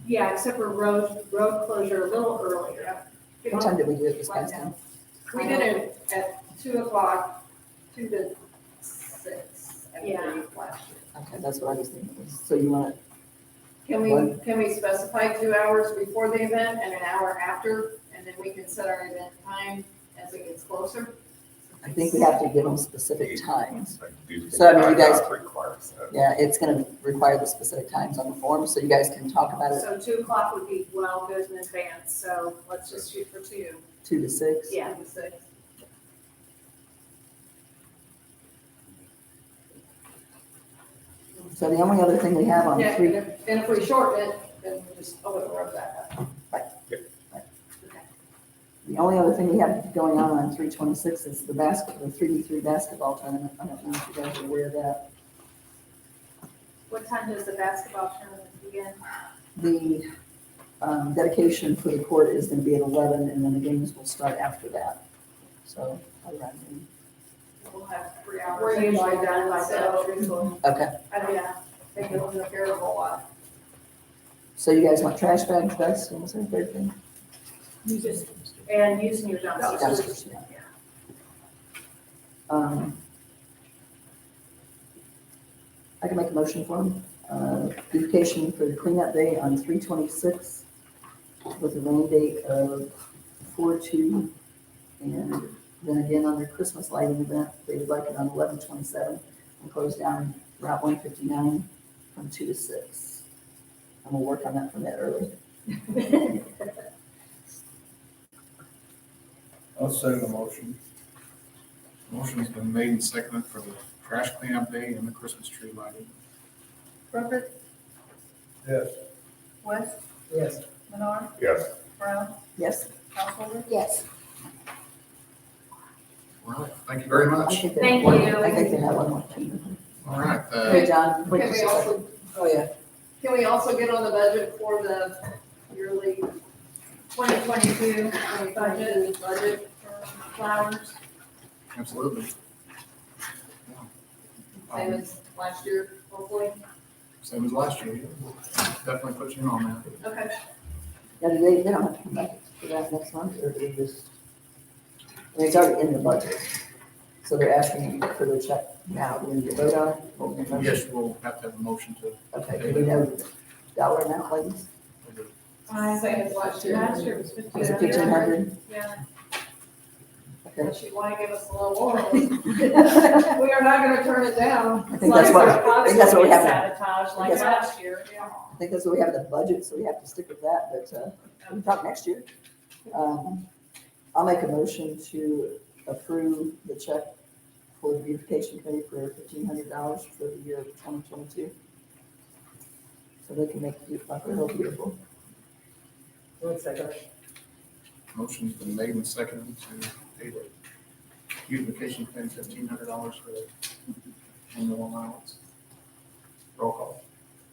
Yeah, except for road closure a little earlier. What time did we do it this past time? We did it at 2 o'clock, 2 to 6, I Yeah. believe, last year. Okay, that's what I was thinking. So you want Can we specify 2 hours before the event and an hour after, and then we can set our event time as it gets closer? I think we have to give them specific times. So, I mean, you guys- Requires that. Yeah, it's gonna require the specific times on the form, so you guys can talk about it So 2 o'clock would be well good in advance, so let's just shoot for 2. 2 to 6. Yeah. The 6. So the only other thing we have on Yeah, 3, and if we shorten it, then we just open the road back up. the only other thing we have going on 3/26 is the 3v3 basketball tournament. I don't know if you guys are aware of that. What time does the basketball tournament begin? The dedication for the court is gonna be at 11, and then the games will start after that. So, around noon. We'll have 3 hours. We're usually done by So, 7. Okay, I don't think it'll interfere a whole lot. so you guys want trash bags, best, and what's the third thing? And using your dumpsters. Dumpsters, yeah. I can make a motion for them. Beautification for the cleanup day on 3/26 with a rain date of 4/2. And then again, on their Christmas lighting event, they would like it on 11/27 and close down Route 159 from 2 to 6. And we'll work on that permit early. I'll second the motion. Motion's been made and seconded for the trash cleanup day and the Christmas tree lighting. Rucker, Yes. West, Yes. Menard, Yes. Brown, Yes? Householder. Yes. All right, thank you very much. Thank you. I think they have one more. All right, Hey, John. wait Can just we a second. also, Oh, yeah. can we also get on the budget for the yearly 2022 budget for flowers. absolutely. same as last year, hopefully? Same as last year. Definitely put you on that. Okay. Now, do they don't have to come back for that next month, or do they just, I mean, it's already in the budget. So they're asking for the check now, do we need to vote on it? Or we can vote? Yes, we'll have to have a motion to. Okay, do we know the dollar amount, ladies? Same as last year. Last year was Is it 1500. 1,500? Yeah. Okay, Unless you want to give us a little more. We are not going to turn it down. I think that's what, I think that's what we have, Sabotage like Yes. last year. I think that's what we have in the budget, so we have to stick with that, but, we can talk next year. I'll make a motion to approve the check for the beautification committee for $1,500 for the year of 2022. So they can make it look real beautiful. One second. Motion's been made and seconded to pay the beautification fee $1,500 for the annual allowance. Roll call.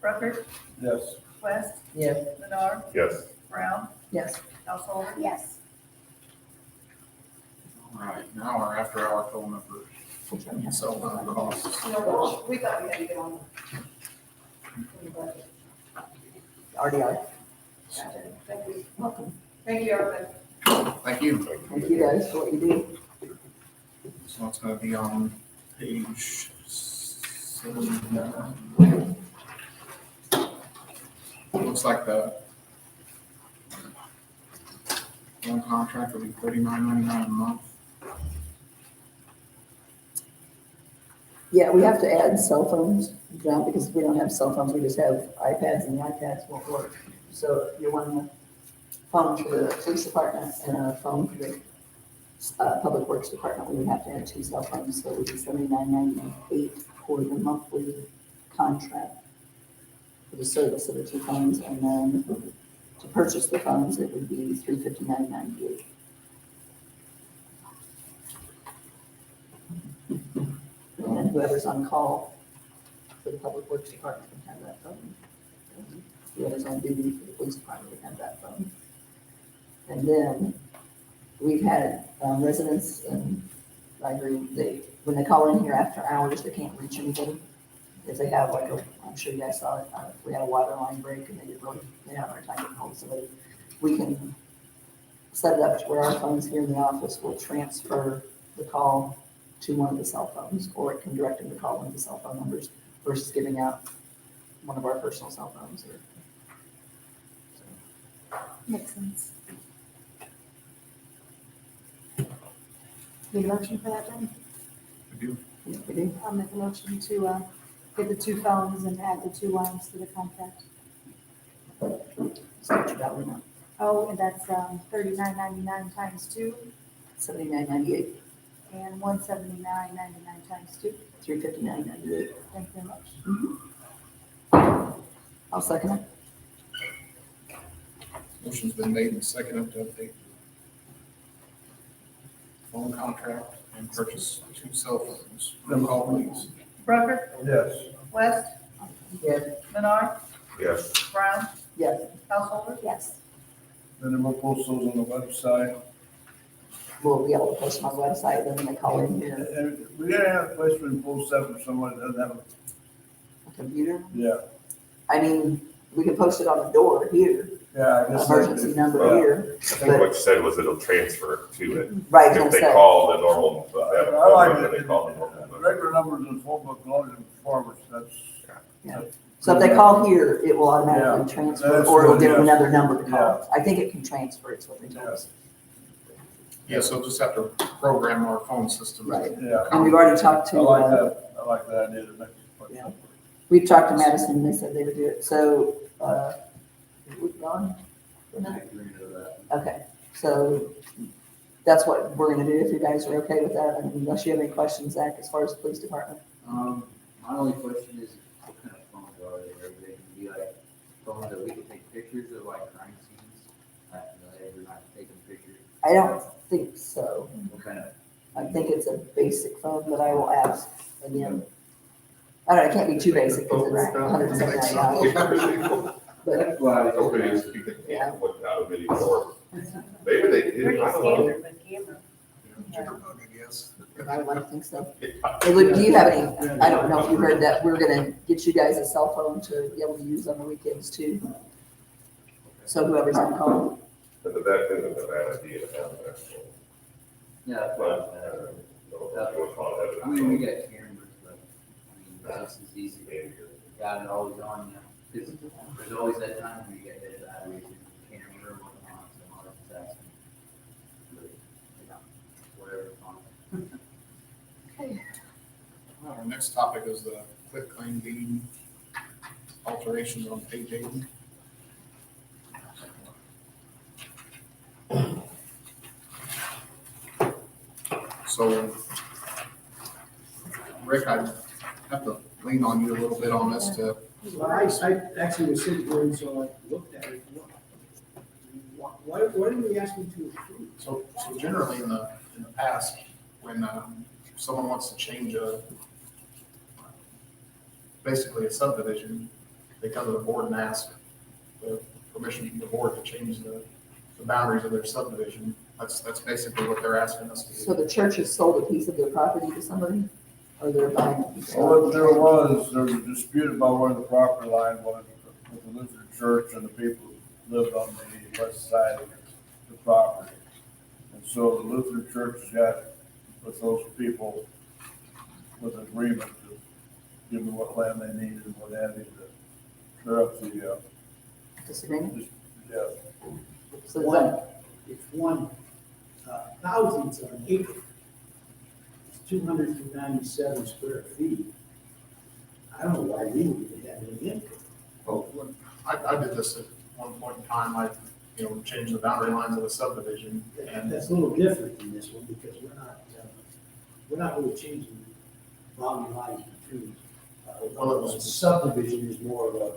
Rucker, Yes. West, Yes. Menard, Yes. Brown, Yes. Householder. Yes. All right, now our after-hour phone number. cell phone costs. No, we thought we had to get on the budget. Already are. Gotcha. Thank you. Welcome. Thank you, Arvin. Thank you. Thank you guys for what you do. So it's gonna be on page 79. Looks like the one contract will be $39.99 a month. Yeah, we have to add cell phones, John, because we don't have cell phones, we just have iPads, and the iPads won't work. So you're wanting a phone for the police department and a phone for the public works department, we would have to add 2 cell phones, so it would be $79.98 for the monthly contract for the service of the 2 phones, and then to purchase the phones, it would be $359.98. And whoever's on call for the public works department can have that phone. Whoever's on duty for the police department would have that phone. And then we've had residents, and I agree, when they call in here after hours, they can't reach anybody. If they have like I'm sure you guys saw it, if we had a water line break and they have a hard time getting hold of somebody, we can set it up to where our phones here in the office will transfer the call to one of the cell phones, or it can direct them to call one of the cell phone numbers versus giving out one of our personal cell phones. Makes sense. Need a motion for that, then? We do. Yeah, we do. I'll make a motion to get the 2 phones and add the 2 lines to the contract. So what you got, Lena? Oh, and that's $39.99 times 2 $79.98, and $179.99 times 2. $359.98. Thank you very much. I'll second it. Motion's been made and seconded to update phone contract and purchase 2 cell phones. Roll call, please. Rucker, Yes. West, Yes. Menard, Yes. Brown, Yes. Householder. Yes. Then we'll post those on the website. We'll be able to post them on the website, then when they call in here, And we gotta have a place where we can post that for someone that doesn't have a computer. yeah. I mean, we can post it on the door here, Yeah, I guess. emergency number Well, here. I think what you said was it'll transfer to it. Right, If and they so, call the normal, I phone like number, it. they call the normal number. Regular numbers in phone book, only in forwards, that's. so if they call here, it will automatically Yeah, transfer, that's or it'll good, give them yes. another number to call. I think it can transfer, it's what they told us. Yeah, so just have to program our phone system. Right. Yeah, And we've already talked I to, like that, I like that idea to make it. Yeah. We've talked to Madison, and they said they would do it, so, we've gone? Okay, so that's what we're gonna do, if you guys are okay with that, and unless you have any questions, Zach, as far as the police department. My only question is, what kind of phones are they? Are they gonna be like phones that we can take pictures of, like crime scenes? We're not taking pictures. I don't think so. What kind of? I think it's a basic phone, but I will ask again. I don't know, it can't be too basic, because it's $179. But, That's why I was Hopefully hoping. it's keeping it what out of video or maybe they did. I don't know. Jitterbug, I guess. I don't think so. Hey, Luke, do you have any, I don't know if you heard that, we're gonna get you guys a cell phone to be able to use on the weekends too. So whoever's on call. But that isn't a bad idea to have that. Yeah, that's what I was I mean, we got cameras, but, I mean, this is easy. Got it always on, you know, because there's always that time when you get hit that we camera or whatnot, so all that's whatever's on. Well, our next topic is the quitclaim deed alterations on page 8. So, Rick, I have to lean on you a little bit on this to, Well, I actually was sitting here and so I looked at it. Why did we ask you to approve? so generally in the past, when someone wants to change basically a subdivision, they come to the board and ask the permission from the board to change the boundaries of their subdivision. That's basically what they're asking us to do. So the church has sold a piece of their property to somebody? or they're buying. Well, what there was a dispute about where the property line was with the Lutheran church and the people who lived on the west side of the property. And so the Lutheran church has got with those people with an agreement to give them what land they needed and what have you to clear up the, Disagreement? yeah. So is that, It's one thousandth of an acre. It's 297 square feet. I don't know why we would have any input. Well, I did this at one point in time, changed the boundary lines of a subdivision, and That's a little different in this one because we're not really changing boundary lines between. Well, it was- Subdivision is more of a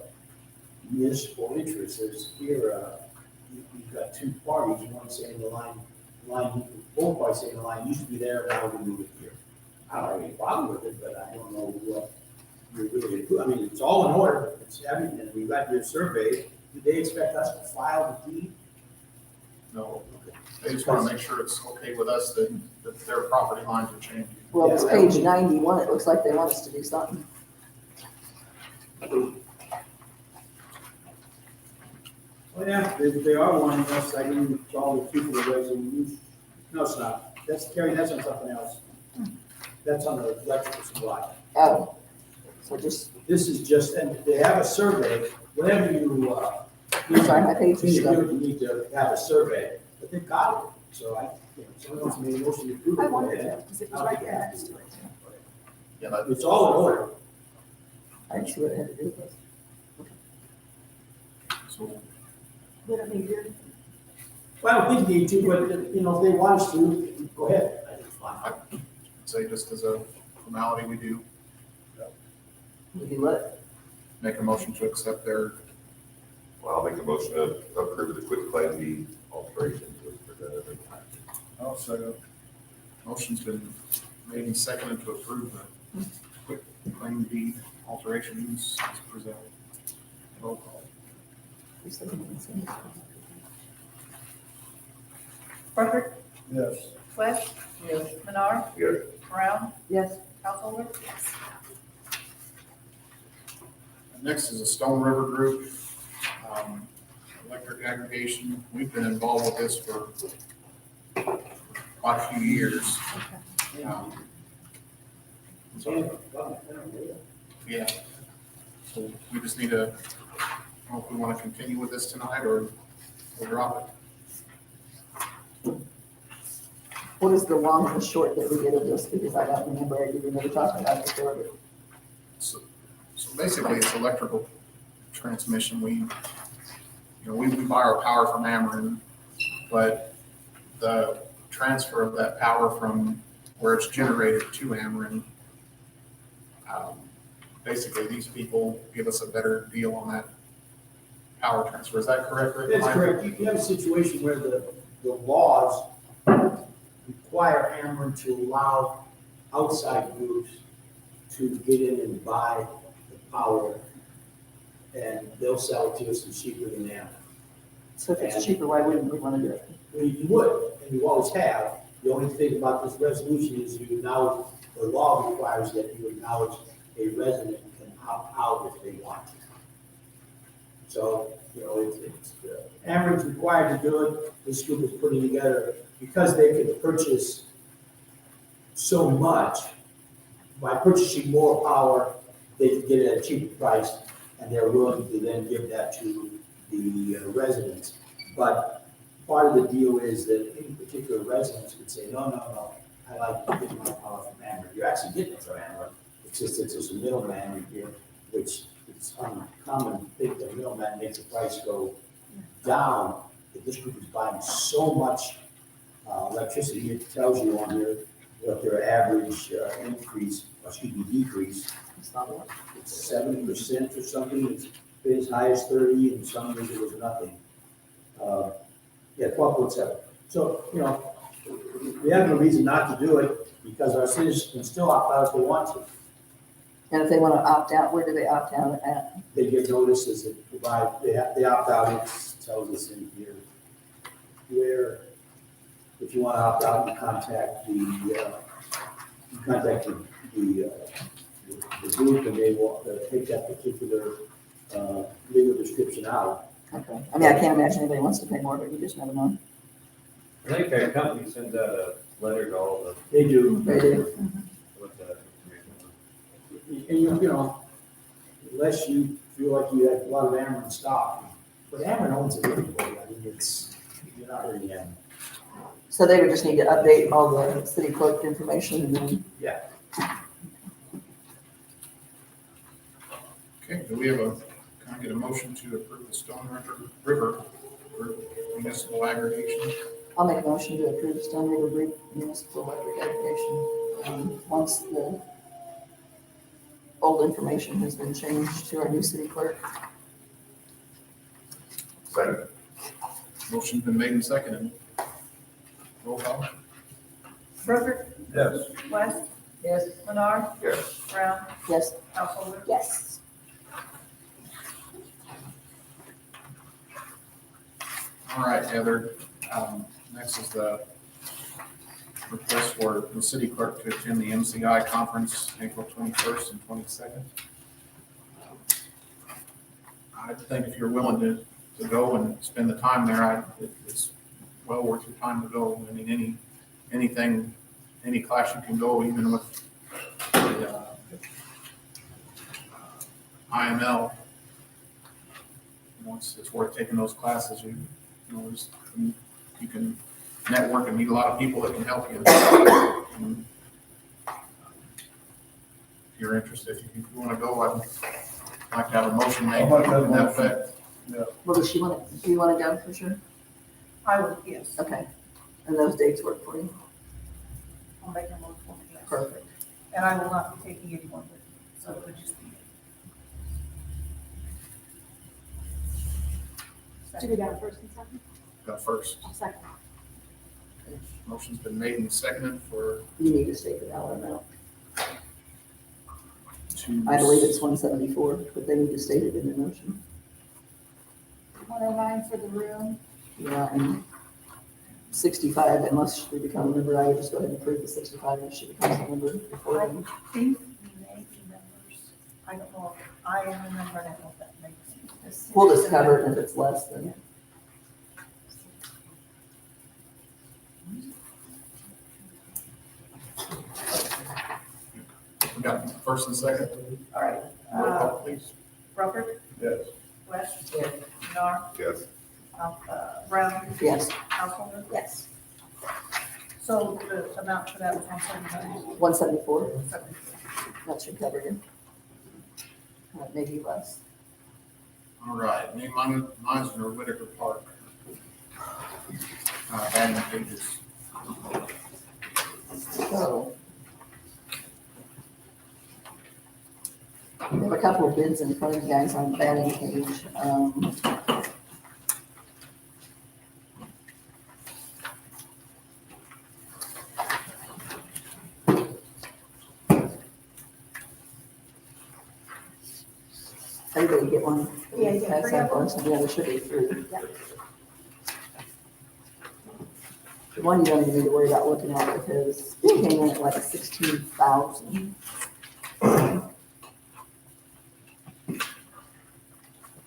municipal interest, as here, you've got two parties, one saying the line, both parties saying the line used to be there, now we move it here. I don't have any problem with it, but I don't know what you're really, I mean, it's all in order, it's everything, we've got your survey, do they expect us to file the deed? no, they just want to make sure it's okay with us that their property lines are changing. well, it's page 91, it looks like they want us to do something. Oh, yeah, they are wanting us, I didn't call the people the resolution. No, it's not. That's, Carrie, that's on something else. That's on the electrical supply. Oh, so just, This is just, and they have a survey, whenever you, sorry, my page is stuck. you need to have a survey, but they've got it. So someone wants to make a motion to approve it. I wondered go ahead. that, because it was right there next to it. Yeah, that, It's all in order. I didn't see what it had to do with this. so, We don't need your, Well, I don't think you need to, but, if they want us to, go ahead. I think it's fine. I'd say just as a formality, we do We do what? make a motion to accept their, Well, I'll make a motion to approve the quick claim deed alteration to presented. I'll second. motion's been made and seconded to approve the quick claim deed alterations as presented. Roll call. Parker, Yes. West. Yes. Menard, Yes. Brown, Yes. Householder. Yes. Next is a Stone River Group, electric aggregation. We've been involved with this for quite a few years. So, yeah. So we just need to, I don't know if we want to continue with this tonight or we'll drop it. What is the long and the short that we did of this? Because I don't remember, I didn't remember talking about it before. So basically, it's electrical transmission. We buy our power from Ameren, but the transfer of that power from where it's generated to Ameren, basically, these people give us a better deal on that power transfer. Is that correct, Rick? That's correct. You have a situation where the laws require Ameren to allow outside groups to get in and buy the power, and they'll sell it to us cheaper than Ameren. So if it's cheaper, why wouldn't we want to do it? Well, you would, and you always have. The only thing about this resolution is you acknowledge, the law requires that you acknowledge a resident can opt out if they want to. So, Ameren's required to do it. This group is putting together, because they can purchase so much, by purchasing more power, they can get it at a cheaper price, and they're willing to then give that to the residents. But part of the deal is that any particular residents could say, no, I like to get my power from Ameren. You're actually getting it from Ameren. It's just that there's a middleman here, which it's uncommon to think that a middleman makes the price go down. But this group is buying so much electricity, it tells you on here what their average decrease. It's 70% or something. It's been as high as 30, and some years it was nothing. 12.7. So, we have no reason not to do it because our citizens can still opt out if they want to. And if they want to opt out, where do they opt out at? They get notices that provide, they opt out, it tells us in here where, if you want to opt out, you contact the the group and they want to take that particular, legal description out. Okay. I mean, I can't imagine anybody wants to pay more, but you just never know. I think our company sends out a letter to all the, They do. They do. with the. And you know, unless you feel like you have a lot of Ameren stock, but Ameren owns it anyway, I mean, you're not really Ameren. So they would just need to update all the city clerk information and then. Yeah. Okay, do we have can I get a motion to approve the Stone River for municipal aggregation? I'll make a motion to approve Stone River Municipal Electric Aggregation. Once the old information has been changed to our new city clerk. Second. Motion's been made and seconded. Roll call. Broker, Yes. West, Yes. Lenore, Yes. Brown, Yes. Householder. Yes. All right, Heather, next is the request for the city clerk to attend the MCI conference, April 21st and 22nd. I think if you're willing to go and spend the time there, it's well worth your time to go. I mean, any class you can go, even with the IML. You know, it's worth taking those classes. You can network and meet a lot of people that can help you. And if you're interested, if you want to go, I'd like to have a motion made. I'd like to have a to that motion. effect. Well, does she want to, do you want to go for sure? I would, yes. Okay. And those dates work for you? I'll make a motion for me, yes. Perfect. And I will not be taking anyone with me, so it would just be. Do we got first and second? Go first. I'll second. Motion's been made and seconded for You need to state the dollar amount. two. I believe it's 174, but they need to state it in their motion. 109 for the room. Yeah, and 65, unless she becomes a member, I would just go ahead and approve the 65 if she becomes a member before I then. think we may be members. I don't know if I am a member, I don't know if that makes sense. We'll just cover it, and if it's less, then. We got first and second. All right. Roll call, please. Robert, Yes. West, Yes. Lenore, Yes. Brown, Yes. Householder. Yes. So the amount for that was 179. 174, that should cover you. Maybe less. All right, Nate Meisner, Whitaker Park. Batting pages. So. We have a couple of bids in front of you guys on the batting cage. Everybody get one? Yeah, you get Pass three that of them. one. Yeah, there should be three. The one you don't even need to worry about looking at because it came in at like 16,000.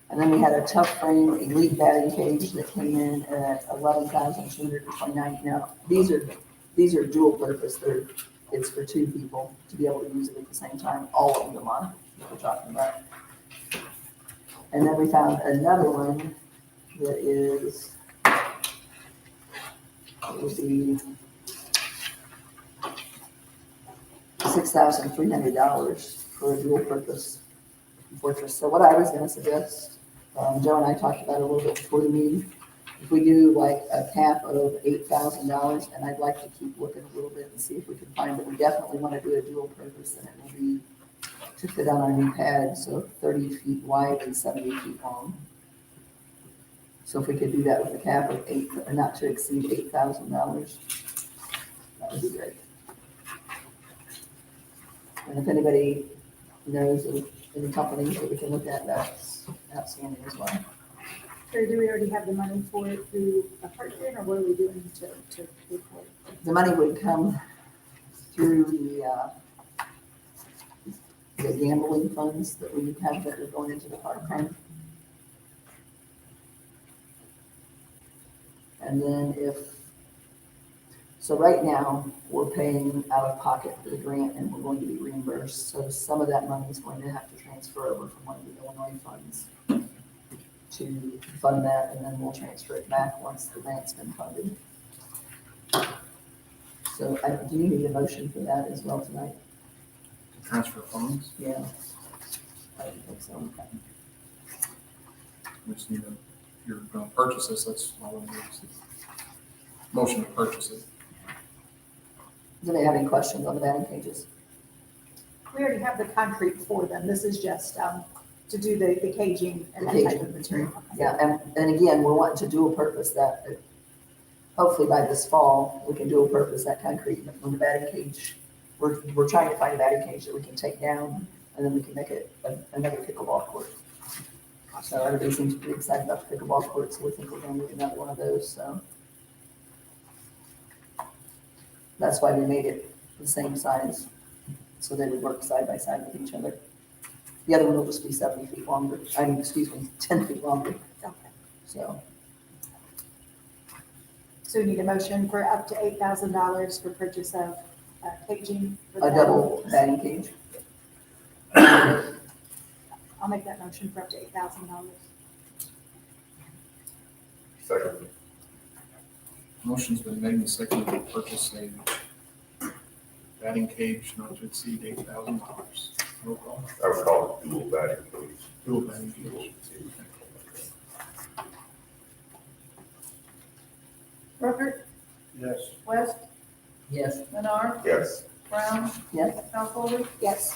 And then we had a tough frame elite batting cage that came in at 11,229. Now, these are dual purpose. It's for two people to be able to use it at the same time. All of them are, that we're talking about. And then we found another one that is, it would be $6,300 for a dual purpose fortress. So what I was gonna suggest, Joe and I talked about it a little bit before the meeting, if we do like a cap of $8,000, and I'd like to keep looking a little bit and see if we can find it. We definitely want to do a dual purpose, and it will be to fit on our new pad, so 30 feet wide and 70 feet long. So if we could do that with a cap of not to exceed $8,000, that would be great. And if anybody knows of any companies that we can look at, that's outstanding as well. Or do we already have the money for it through a partner, or what are we doing to pay for it? The money would come through the the gambling funds that we have that are going into the park fund. And then so right now, we're paying out of pocket for the grant and we're going to be reimbursed. So some of that money is going to have to transfer over from one of the Illinois funds to fund that, and then we'll transfer it back once the grant's been funded. So do you need a motion for that as well tonight? Transfer funds, Yeah. I don't think so. Okay. we just need to, if you're gonna purchase this, that's all we need. Motion to purchase it. Does anybody have any questions on the batting cages? We already have the concrete for them. This is just, to do the caging and The that type caging of material. Yeah, and again, we're wanting to dual purpose that. Hopefully by this fall, we can dual purpose that concrete from the batting cage. We're trying to find a batting cage that we can take down, and then we can make it another pickleball court. So everybody seems pretty excited about the pickleball court, so we think we're gonna need another one of those, so. That's why we made it the same size, so they would work side by side with each other. The other one will just be 70 feet longer, 10 feet longer, Okay. so. So we need a motion for up to $8,000 for purchase of caging. for A the double batting batting cage. I'll make that motion for up to $8,000. Second. Motion's been made and seconded to purchase a batting cage not to exceed $8,000. Roll call. I would call it dual batting cage. Dual batting cage. Ruckert, Yes. West, Yes. Menard, Yes. Brown, Yes. Householder. Yes.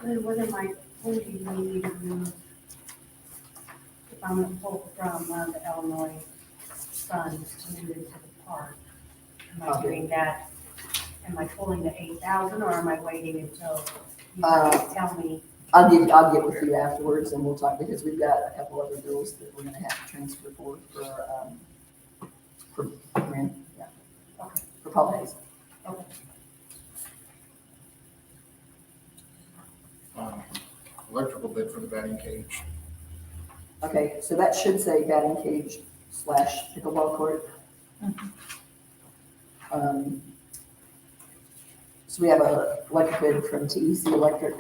Then what do you need to do if I'm gonna pull from the Illinois funds to move into the park? Am I doing that, am I pulling the 8,000 or am I waiting until you guys tell me? I'll get with you afterwards and we'll talk, because we've got a couple other bills that we're gonna have to transfer for grant, yeah. Okay. For holidays. Okay. Electrical bid for the batting cage. Okay, so that should say batting cage / pickleball court. So we have a electric bid from TEC Electric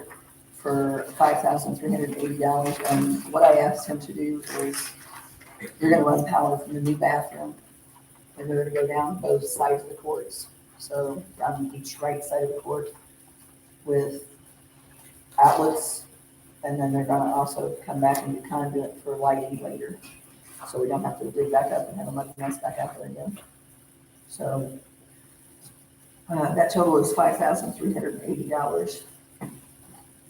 for $5,380. And what I asked him to do is, you're gonna run power from the new bathroom, and they're gonna go down both sides of the courts. So on each right side of the court with outlets, and then they're gonna also come back and do conduit for lighting later. So we don't have to dig back up and have a muddy mess back out there again. So that total is $5,380.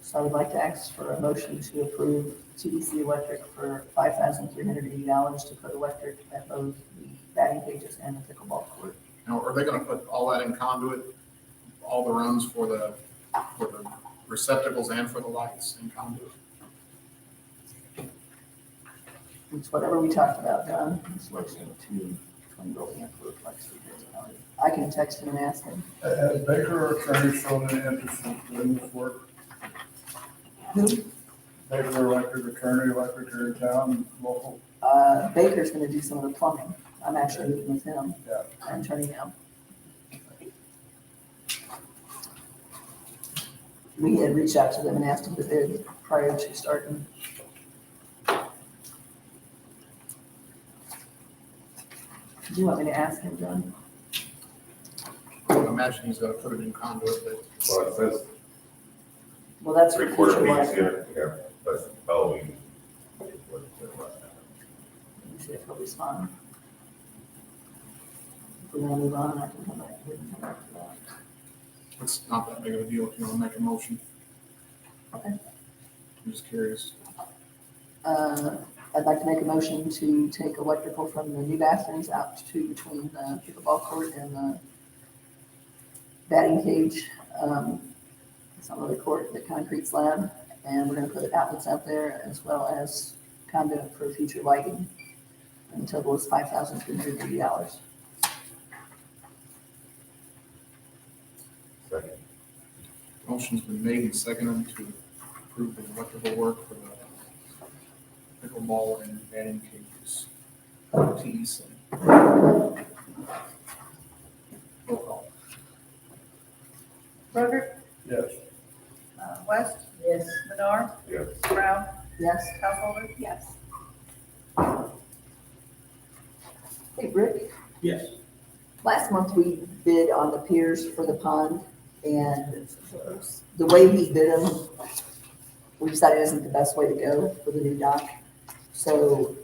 So I would like to ask for a motion to approve TDC Electric for $5,380 to put electric at both the batting cages and the pickleball court. Now, are they gonna put all that in conduit, all the runs for the receptacles and for the lights in conduit? It's whatever we talked about, John. It's works in two twin building and for flex. I can text him and ask him. Has Baker or Attorney shown any interest in doing this work? Who? Baker Electric, Attorney Electric here in town, local. Baker's gonna do some of the plumbing. I'm actually meeting with him. Yeah. I'm turning now. We had reached out to them and asked them to bid prior to starting. Do you want me to ask him, John? I would imagine he's gonna put it in conduit, but Well, it says Well, that's for three-quarter future beats life. here, yeah, that's Halloween. Let me see if he'll respond. If we want to move on, I can come back. We can come back to that. it's not that big of a deal if you wanna make a motion. Okay. I'm just curious. I'd like to make a motion to take electrical from the new bathrooms out to between the pickleball court and the batting cage. It's on the court, the concrete slab, and we're gonna put outlets out there as well as conduit for future lighting. And the total is $5,380. Second. Motion's been made and seconded to approve the electrical work for the pickleball and batting cages. TEC. Roll call. Frederick, Yes. West? Yes. Lenore? Yes. Brown? Yes. Householder? Yes. Hey, Rick, Yes. last month we bid on the piers for the pond, and the way he bid them, we decided isn't the best way to go for the new dock. So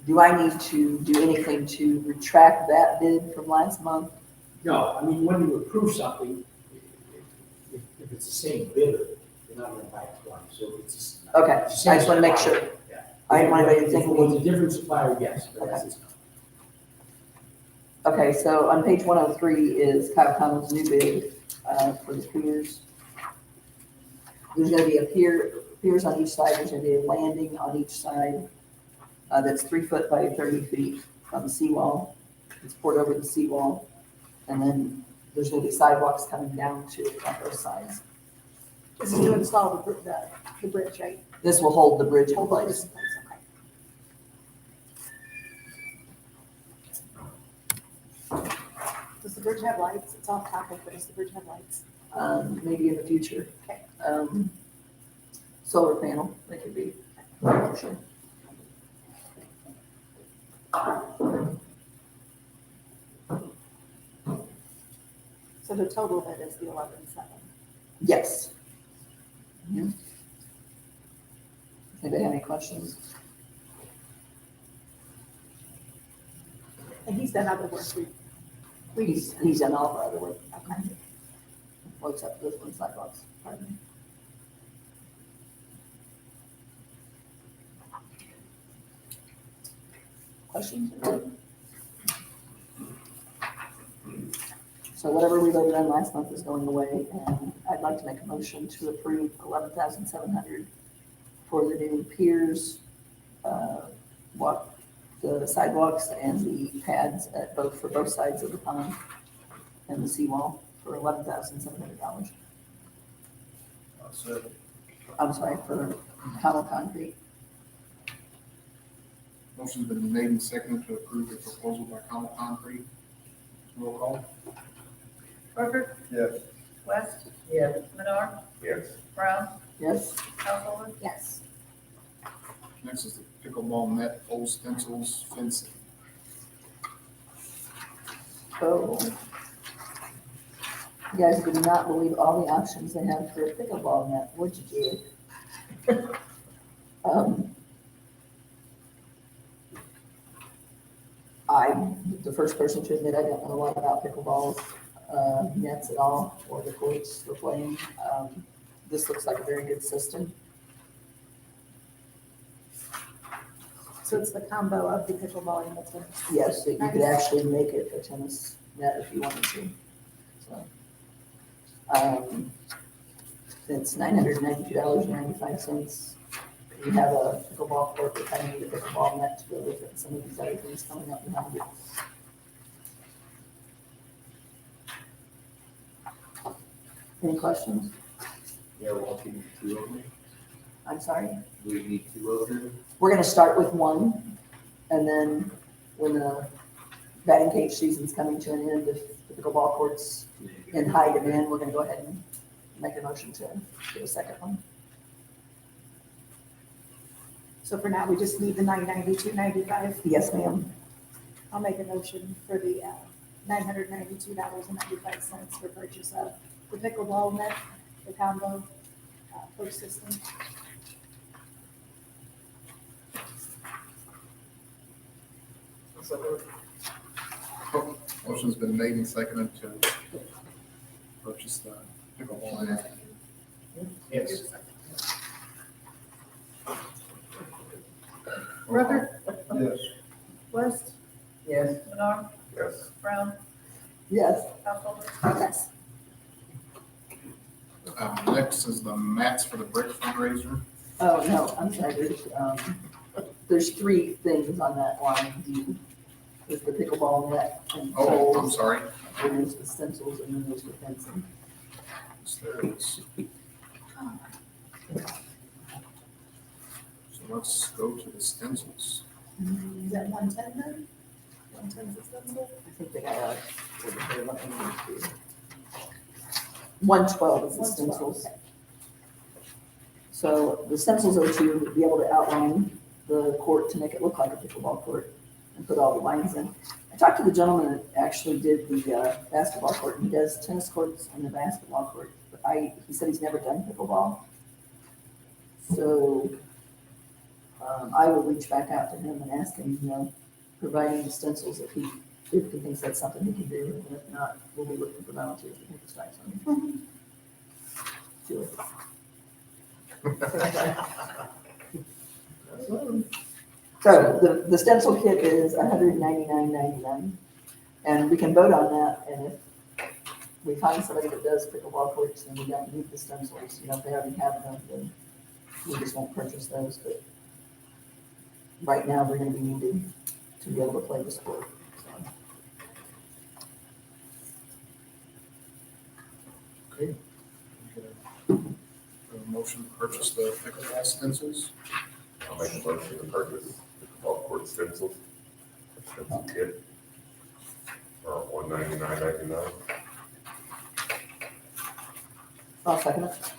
do I need to do anything to retract that bid from last month? No, I mean, when you approve something, if it's the same bidder, you're not gonna buy it twice, so it's. Okay, I just want to make sure. Yeah. I didn't want anybody to If think it was a different supplier, yes, but that's his. Okay, so on page 103 is Kyle Connell's new bid for the piers. There's gonna be piers on each side, there's gonna be a landing on each side that's 3 foot by 30 feet from the seawall. It's poured over the seawall, and then there's gonna be sidewalks coming down to it on both sides. This is to install the bridge, right? This will hold the bridge in Hold the bridge place. in place, okay. Does the bridge have lights? It's off topic, but does the bridge have lights? Maybe in the future. Okay. Solar panel, that could be, for sure. So the total of it is the 11,700. Yes. Anybody have any questions? And he's done other work. He's done all of our other work. Okay. Well, except those one sidewalks, pardon me. Questions? So whatever we voted on last month is going away, and I'd like to make a motion to approve 11,700 for the new piers, the sidewalks and the pads for both sides of the pond and the seawall for $11,700. I'm sorry, for Connell Concrete. Motion's been made and seconded to approve the proposal by Connell Concrete. Roll call. Frederick, Yes. West? Yes. Lenore? Yes. Brown? Yes. Householder? Yes. Next is the pickleball net, pole stencils, fencing. Oh. You guys do not believe all the options they have for a pickleball net, would you, dear? I'm the first person to admit I don't know a lot about pickleball nets at all, or the courts for playing. This looks like a very good system. So it's the combo of the pickleball and the tennis. Yes, that you could Nice. actually make it a tennis net if you wanted to. So, it's $992.95. You have a pickleball court, but I need a pickleball net to go with it, and some of these other things coming up behind it. Any questions? Yeah, we'll keep two of them. I'm sorry? We need two of them. We're gonna start with one, and then when the batting cage season's coming to an end, if the pickleball court's in high demand, we're gonna go ahead and make a motion to get a second one. So for now, we just need the $992.95. Yes, ma'am. I'll make a motion for the $992.95 for purchase of the pickleball net, the combo post system. Motion's been made and seconded to purchase the pickleball net. Yes. Frederick, Yes. West? Yes. Lenore? Yes. Brown? Yes. Householder? Yes. Next is the mats for the brick fundraiser. Oh, no, I'm sorry, there's three things on that line. There's the pickleball net and Oh, I'm poles, sorry. and there's the stencils, and then there's the fencing. Yes, there is. So let's go to the stencils. Is that 110 then? 110 is the stencil? I think they got a, 112 is the 112, stencils. okay. So the stencils are to be able to outline the court to make it look like a pickleball court and put all the lines in. I talked to the gentleman that actually did the basketball court. He does tennis courts and the basketball court. But he said he's never done pickleball. So I will reach back out to him and ask him, providing the stencils if he thinks that's something he can do. And if not, we'll be looking for volunteers to take the stripes on. Do it. So the stencil kit is $199.99, and we can vote on that. And if we find somebody that does pickleball courts and we don't need the stencils, if they already have them, then we just won't purchase those. But right now, we're going to be needed to be able to play the sport. Okay. A motion to purchase the pickleball stencils. I'll make a motion to purchase the golf court stencils. Stencil kit. For $199.99. I'll second it.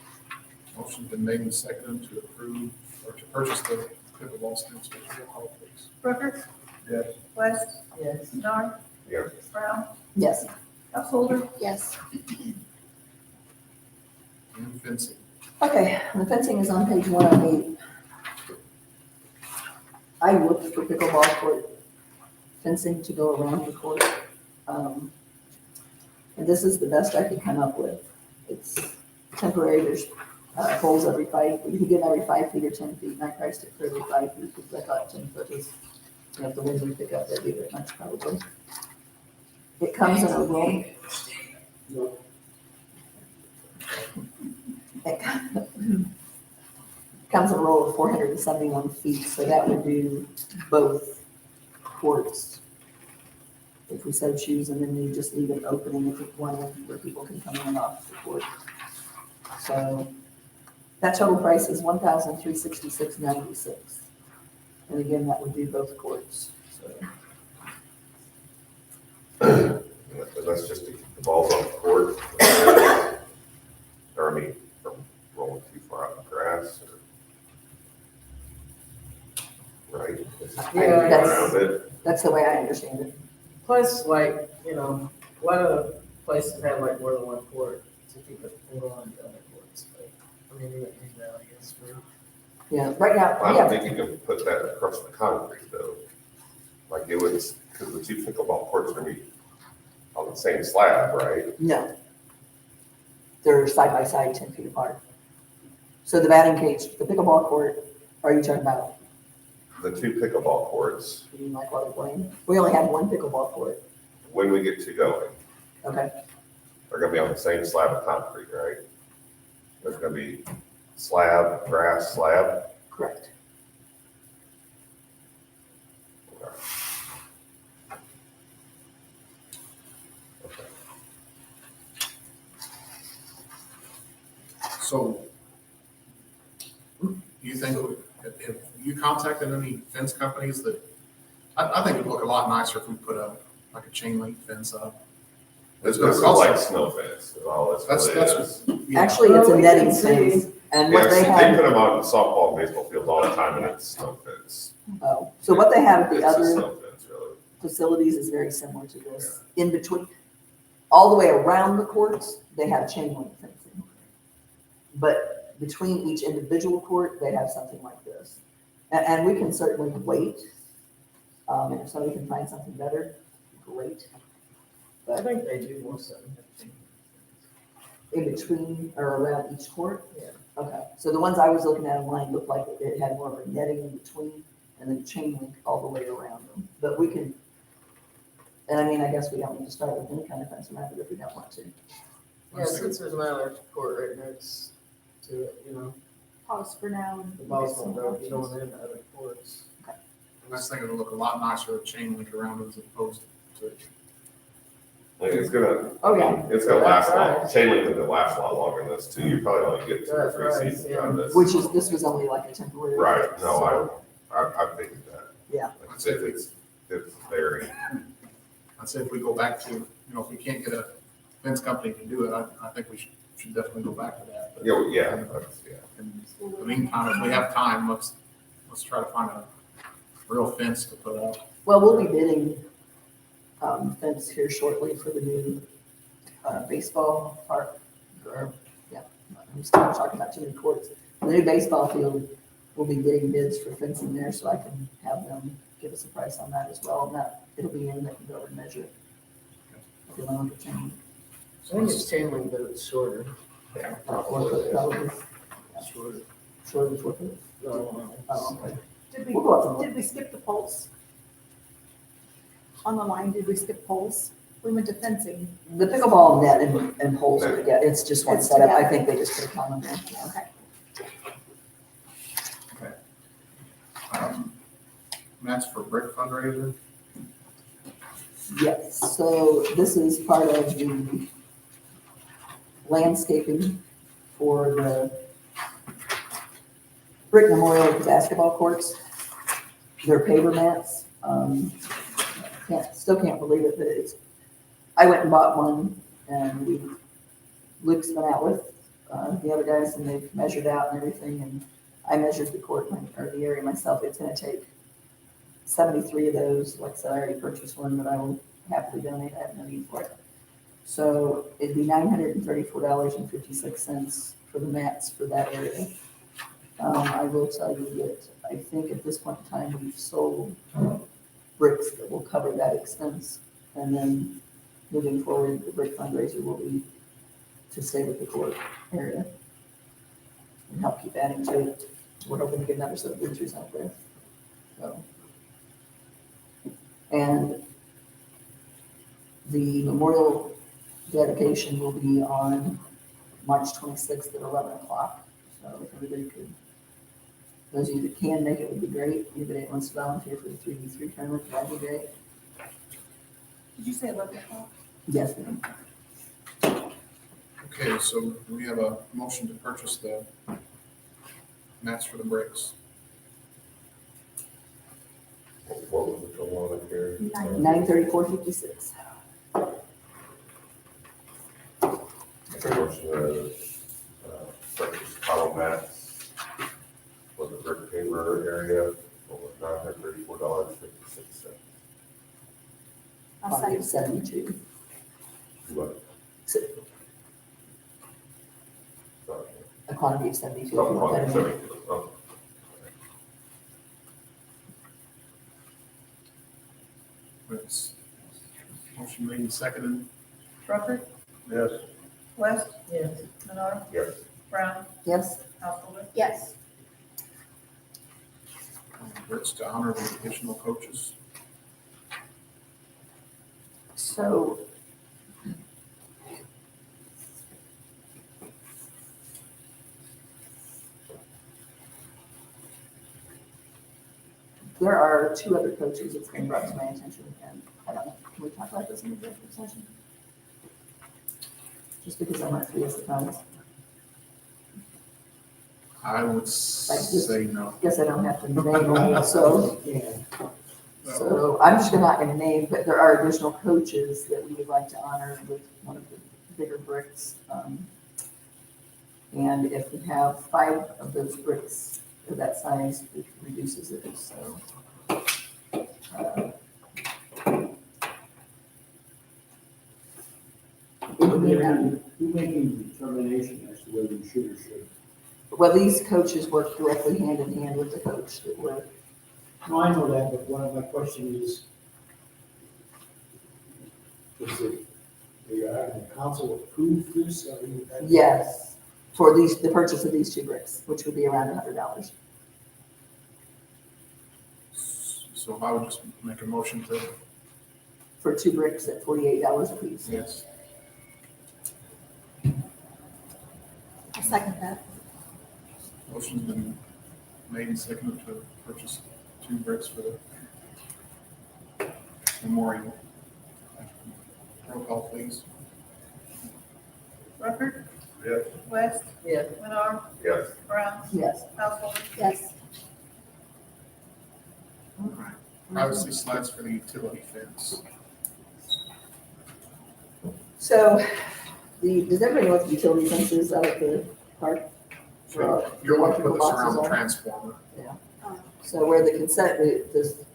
Motion been made and seconded to approve or to purchase the pickleball stencils. Roll call, please. Brooker? Yes. West? Yes. Dar? Yes. Brown? Yes. Householder? Yes. And fencing. Okay, the fencing is on page 108. I looked for pickleball court fencing to go around the court. And this is the best I could come up with. It's temporary, there's holes every 5, you can get every 5 feet or 10 feet, and I priced it for every 5 feet because I thought 10 foot is, if the winds would pick up, that'd be a bit much probably. It comes in a roll. It comes in a roll of 471 feet, so that would do both courts if we so choose, and then you just leave an opening if it's one where people can come in and off the court. So that total price is $1,366.96. And again, that would do both courts, so. And that's just to keep the balls on the court. Or I mean, from rolling too far out in the grass or. Right? Yeah, that's the way I understand it. Plus, like, a lot of places have like more than one court to keep it from going on the other courts, but, I mean, you would use that, I guess, for. Yeah, right now, I don't think you can put that across the concrete though. Like it was, because the two pickleball courts are gonna be on the same slab, right? No. They're side by side, 10 feet apart. So the batting cage, the pickleball court, are you talking about? The two pickleball courts, You mean like what we're playing? We only have one pickleball court. when we get to going, Okay. they're gonna be on the same slab of concrete, right? There's gonna be slab, grass, slab. Correct. So, you think, if you contacted any fence companies that, I think it'd look a lot nicer if we put like a chain link fence up. This is like snow fence, is all this really is. Yeah. Actually, it's a netting fence. And what they They have, put them on softball and baseball fields all the time and it's snow fence. so what they have at the It's a other snow fence, really. facilities is very similar to this. In between, all the way around the courts, they have chain link fencing. But between each individual court, they have something like this. And we can certainly wait. And if somebody can find something better, great. I think they do most of them. In between or around each court? Yeah. Okay, so the ones I was looking at online looked like it had more of a netting in between and then chain link all the way around them. But we can, and I mean, I guess we don't need to start with any kind of fence around it if we don't want to. Yeah, since there's another court right next to it, Pause for now. And the balls won't go going into other courts. I just think it'll look a lot nicer with chain link around it as opposed to. It's gonna, Oh, yeah. it's gonna last long, Right. chain link is gonna last a lot longer than this too. You probably only get 2 or 3 Right, seasons yeah. out of this. This was only like a temporary. Right, fix, no, so- I figured that. Yeah. Like I said, it's very, I'd say if we go back to, if we can't get a fence company to do it, I think we should definitely go back to that. But yeah, in the meantime, if we have time, let's try to find a real fence to put up. Well, we'll be bidding, fence here shortly for the new, baseball park, I'm still talking about too many courts. The new baseball field, we'll be getting bids for fencing there, so I can have them give us a price on that as well, and that, it'll be in, they can go and measure it. If you want to change. I think it's chain link, but it's shorter. yeah. 4 foot probably, Shorter. shorter than 4 foot. No, Oh, okay. Did We'll go up and look. did we skip the poles? On the line, did we skip poles? We went to fencing. The pickleball net and poles, yeah, it's just one It's setup, I together. think they just put a common there. Okay. That's for brick fundraiser. Yes, so this is part of the landscaping for the Brick Memorial basketball courts. They're paver mats. Still can't believe it, but I went and bought one and Luke's been out with the other guys and they've measured out and everything, and I measured the court or the area myself. It's gonna take 73 of those. Like I said, I already purchased one, but I will happily donate. I have no need for it. So it'd be $934.56 for the mats for that area. I will tell you that I think at this point in time, we've sold bricks that will cover that expense. And then moving forward, the brick fundraiser will be to stay with the court area and help keep adding to it. We're hoping to get another set of bleachers out there. So. And the memorial dedication will be on March 26th at 11 o'clock. So if everybody could, those of you that can make it would be great. Anybody that wants to volunteer for the 3v3 tournament, that'd be great. Did you say 11 o'clock? Yes, ma'am. Okay, so we have a motion to purchase the mats for the bricks. What was the total on it here? $934.56. Make a motion to purchase tile mats for the brick paver area for $934.56. I'll Quantity second. of 72. What? Sorry. A quantity of 72. Oh, quantity, 72. Oh. It's motion made and seconded. Rucker, Yes. West, Yes. Menard, Yes. Brown, Yes. Householder. Yes. Bricks to honor the additional coaches. So there are 2 other coaches that's been brought to my attention, and I don't know, can we talk about this in the executive session? Just because I want 3 as the times. I would say no. Guess I don't have to name them, so. So I'm just not gonna name, but there are additional coaches that we would like to honor with one of the bigger bricks. And if we have 5 of those bricks of that size, it reduces it, so. Who's making the determination as to whether you should or shouldn't? Well, these coaches work directly hand in hand with the coach that we're. No, I know that, but one of my questions is it, the council approved this? I mean, Yes, for the purchase of these 2 bricks, which would be around $100. So I would just make a motion to, For 2 bricks at $48 a piece. yes. I'll second that. Motion's been made and seconded to purchase 2 bricks for the memorial. Roll call, please. Rucker? Yes. West? Yes. Lenore? Yes. Brown? Yes. Householder? Yes. All right. Privacy slats for the utility fence. So, does everybody know what the utility fence is out at the park? You're wanting to put this Boxes around the on? transformer. So where the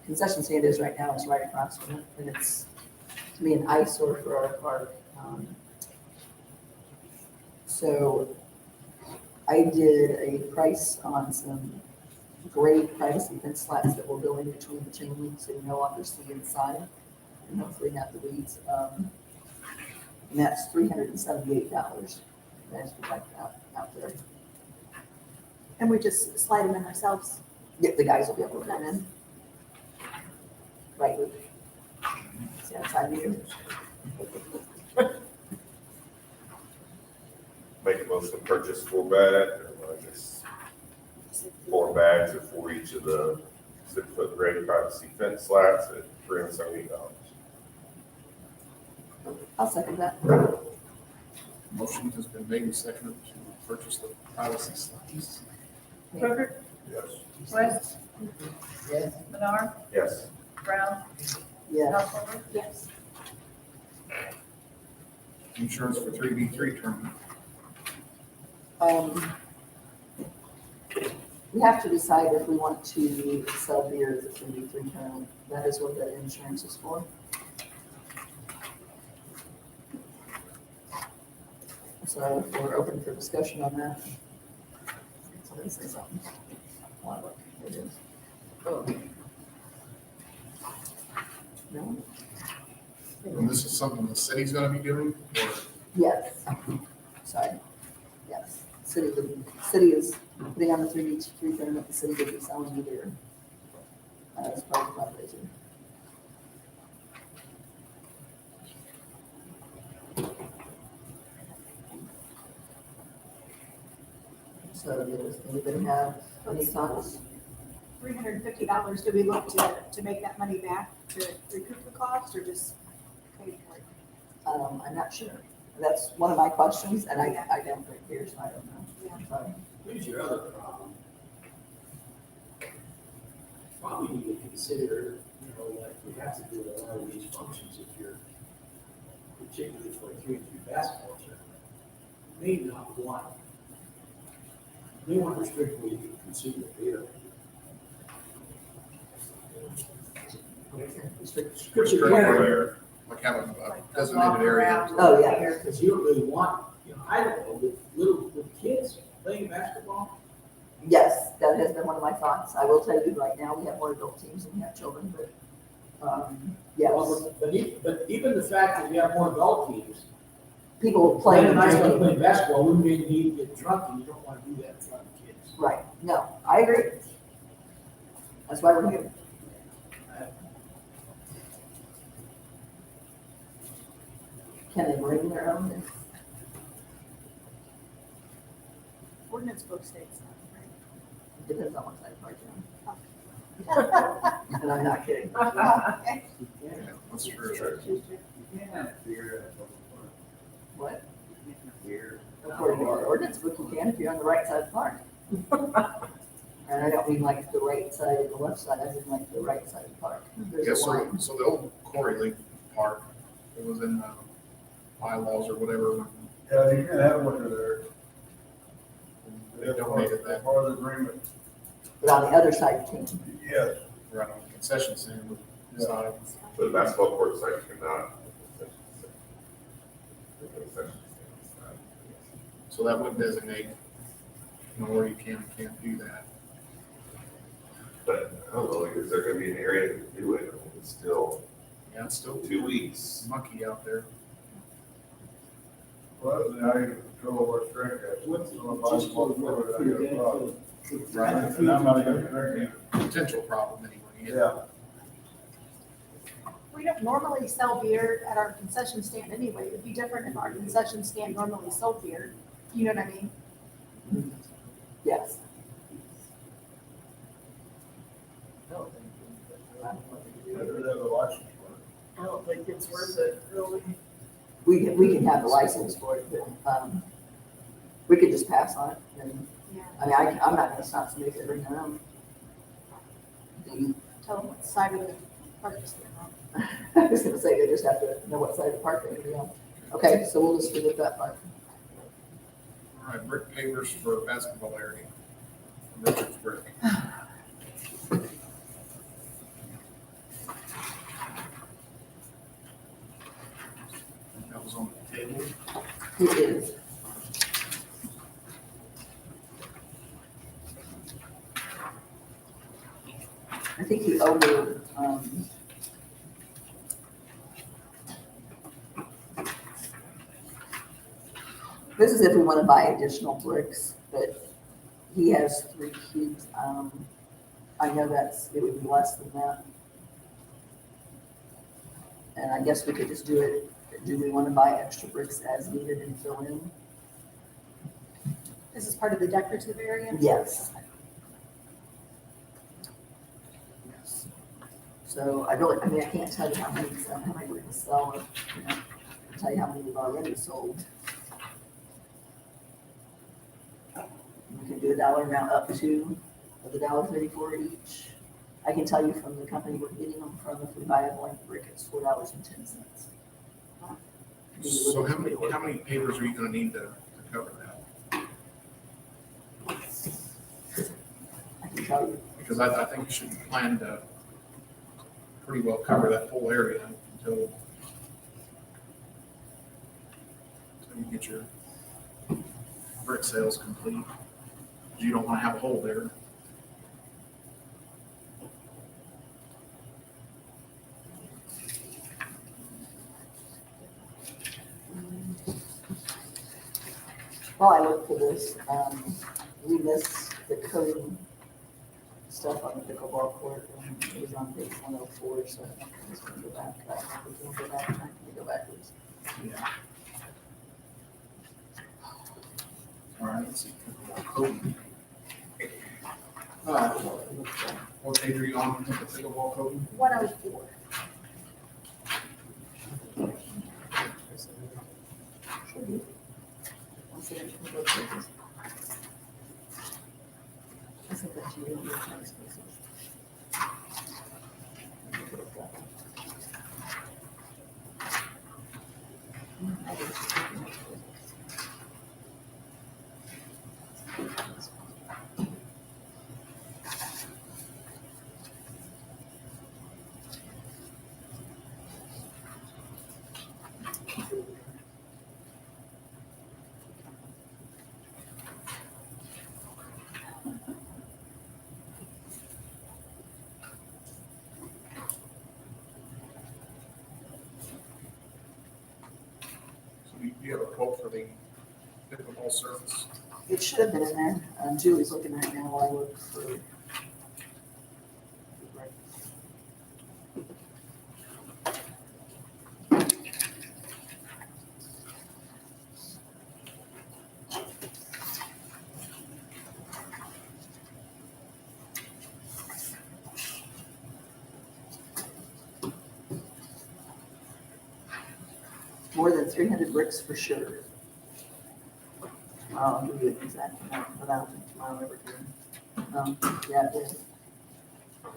concession stand is right now is right across from it, and it's, to me, an eyesore for our park. So I did a price on some great privacy fence slats that we're building between the chain link, so you no longer see inside, and hopefully not the weeds. And that's $378. That's like out there. And we just slide them in ourselves. Yep, the guys will be able to come in. Right, Luke? See outside you. Make a motion to purchase 4 bags, or just 4 bags of 4 each of the 6-foot grade privacy fence slats at $378. I'll second that. Motion has been made and seconded to purchase the privacy slats. Rucker? Yes. West? Yes. Lenore? Yes. Brown? Yeah. Householder? Yes. Insurance for 3v3 tournament. We have to decide if we want to sell beer as a 3v3 tournament. That is what the insurance is for. So we're open for discussion on that. Somebody say something. Oh, look, it is. Oh. No? And this is something the city's gonna be doing, or? Yes. Sorry. Yes. City is putting on the 3v3 tournament. The city will be selling the beer. As part of the fundraiser. So does anybody have any thoughts? $350, do we look to make that money back to recoup the cost or just pay for it? I'm not sure. That's one of my questions, and I don't drink beer, so I don't know. So, Here's your other problem. Probably need to consider, like you have to do a lot of these functions if you're, particularly for a 3-2 basketball tournament. May not want, they want to restrict where you can consume the beer. Restrict where, like have a designated area. Oh, yeah. Because you don't really want, I don't know, with kids playing basketball. Yes, that has been one of my thoughts. I will tell you right now, we have more adult teams than we have children, but, yes. But even the fact that you have more adult teams. People playing and drinking. Playing basketball, we may need to get drunk and you don't want to do that in front of kids. Right, no, I agree. That's why we're here. Can they bring their own? Ordinance book states that, right? It depends on what side of park you're on. And I'm not kidding. That's true. You can't have beer at a public park. What? You can't have beer. According to our ordinance book, you can if you're on the right side of the park. And I don't mean like the right side and the left side, I mean like the right side of the park. There's Yeah, a line. so the old Quarry Lake Park, it was in bylaws or whatever. Yeah, you can have one there. They donated that. Part of the agreement. But on the other side, you can't. Yes. Right on the concession stand with side. For the basketball court site, you cannot. So that would designate, where you can and can't do that. But I don't know, like, is there gonna be an area to do it? I mean, it's still Yeah, it's still 2 weeks. mucky out there. Well, now you control our strength. Right. And I'm not gonna drink Potential problem anyway. it. Yeah. We don't normally sell beer at our concession stand anyway. It'd be different if our concession stand normally sold beer. You know what I mean? Yes. Better have a license. I don't think it's worth it, really. we can have the license for it, but, we could just pass on it. And, Yeah. I mean, I'm not gonna stop somebody from bringing their own. Do you? Tell them what side of the park is on. I was gonna say, they just have to know what side of the park they're gonna be on. Okay, so we'll just forget that part. All right, brick pavers for basketball area. Richard's brick. That was on the table. It is. I think he over, this is if we want to buy additional bricks, but he has 3 cubes. I know it would be less than that. And I guess we could just do it. Do we want to buy extra bricks as needed and fill in? This is part of the decorative area? Yes. Yes. So I can't tell you how many we're gonna sell, or, you know, I'll tell you how many we've already sold. We can do $1 amount up to the $1.34 each. I can tell you from the company we're getting them from, if we buy a blank brick, it's $4.10. So how many pavers are you gonna need to cover that? I can tell you. Because I think you should plan to pretty well cover that whole area until you get your brick sales complete. You don't wanna have a hole there. While I look for this, we missed the coding stuff on the pickleball court, and it was on page 104, so I think I'm just gonna go back. We can go back, can we go backwards? Yeah. All right, let's see. Code. What page are you on with the pickleball code? 104. Should be. One second, can we go through this? I think that you really need to make spaces. Do you have a quote for the pickleball service? It should have been in there. Julie's looking right now while I look for. More than 300 bricks for sure. I'll give you an exact amount without tomorrow ever doing. Yeah, it is.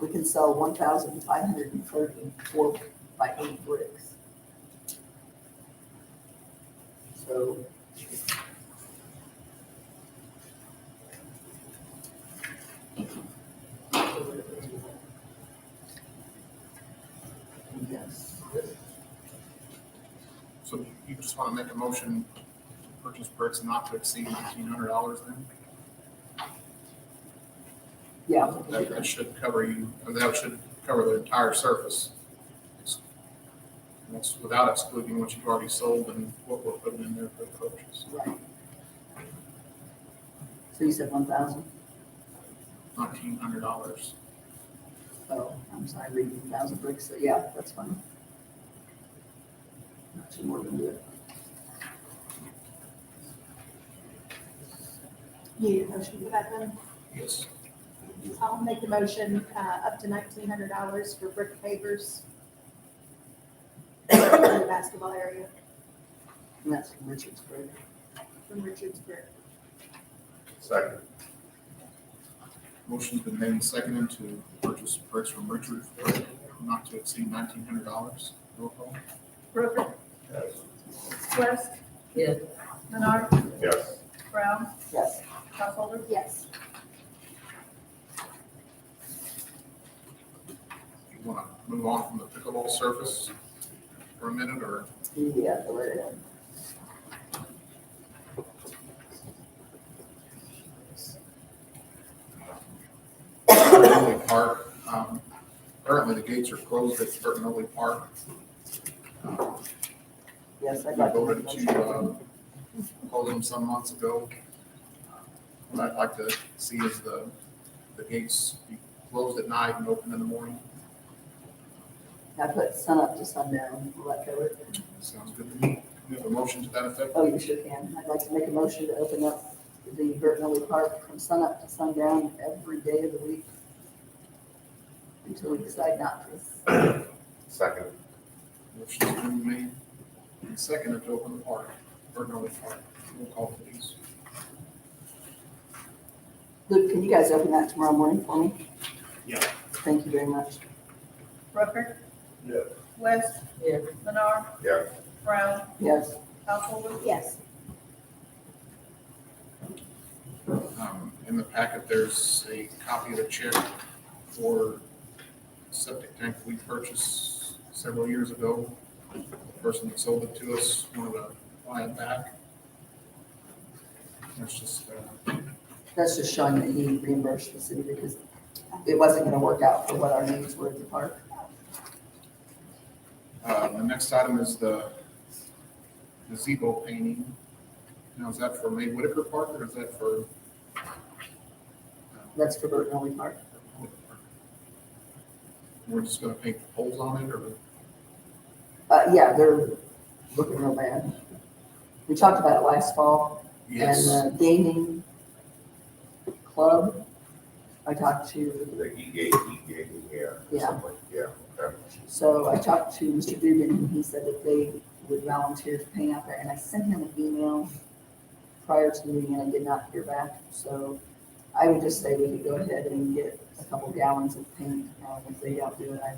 We can sell 1,534 by 8 bricks. So. Yes. So you just want to make a motion to purchase bricks not to exceed $1,900 then? Yeah. That should cover you, or that should cover the entire surface. That's without excluding what you've already sold and what we're putting in there for the coaches. Right. So you said 1,000? $1,900. Oh, I'm sorry, reading 1,000 bricks, so yeah, that's fine. Not too more than good. You need a motion for that then? Yes. I'll make the motion, up to $1,900 for brick pavers for the basketball area. And that's from Richardsburg. From Richardsburg. Second. Motion's been made and seconded to purchase bricks from Richard not to exceed $1,900. Roll call. Brooker, Yes. West. Yes. Menard, Yes. Brown, Yes. Householder. Yes. You want to move on from the pickleball surface for a minute, or? Yeah, go right ahead. Bertinelli Park, currently the gates are closed at Bertinelli Park. Yes, I'd We like to. voted to close them some months ago. What I'd like to see is the gates be closed at night and open in the morning. I put sun up to sundown, will that cover it? Sounds good to me. We have a motion to that effect. Oh, you sure can. I'd like to make a motion to open up the Bertinelli Park from sun up to sundown every day of the week until we decide not to. Second. Motion's been made and seconded to open the park, Bertinelli Park. Roll call, please. Luke, can you guys open that tomorrow morning for me? Yeah. Thank you very much. Brooker, Yes. West. Yes. Menard, Yes. Brown, Yes. Householder. Yes. In the packet, there's a copy of the check for septic tank we purchased several years ago. The person that sold it to us wanted to buy it back. That's just, That's just showing that he reimbursed the city because it wasn't gonna work out for what our needs were at the park. the next item is the gazebo painting. Now, is that for May Whitaker Park or is that for? That's for Bertinelli Park. We're just gonna paint the poles on it, or? Yeah, they're looking real bad. We talked about it last fall. Yes. And the gaming club, I talked to, The E-gate, yeah. Yeah. Something like- Yeah. Okay. so I talked to Mr. Dugan, and he said that they would volunteer to paint out there, and I sent him an email prior to the meeting, and I did not hear back, so I would just say we could go ahead and get a couple gallons of paint, if they don't do it, I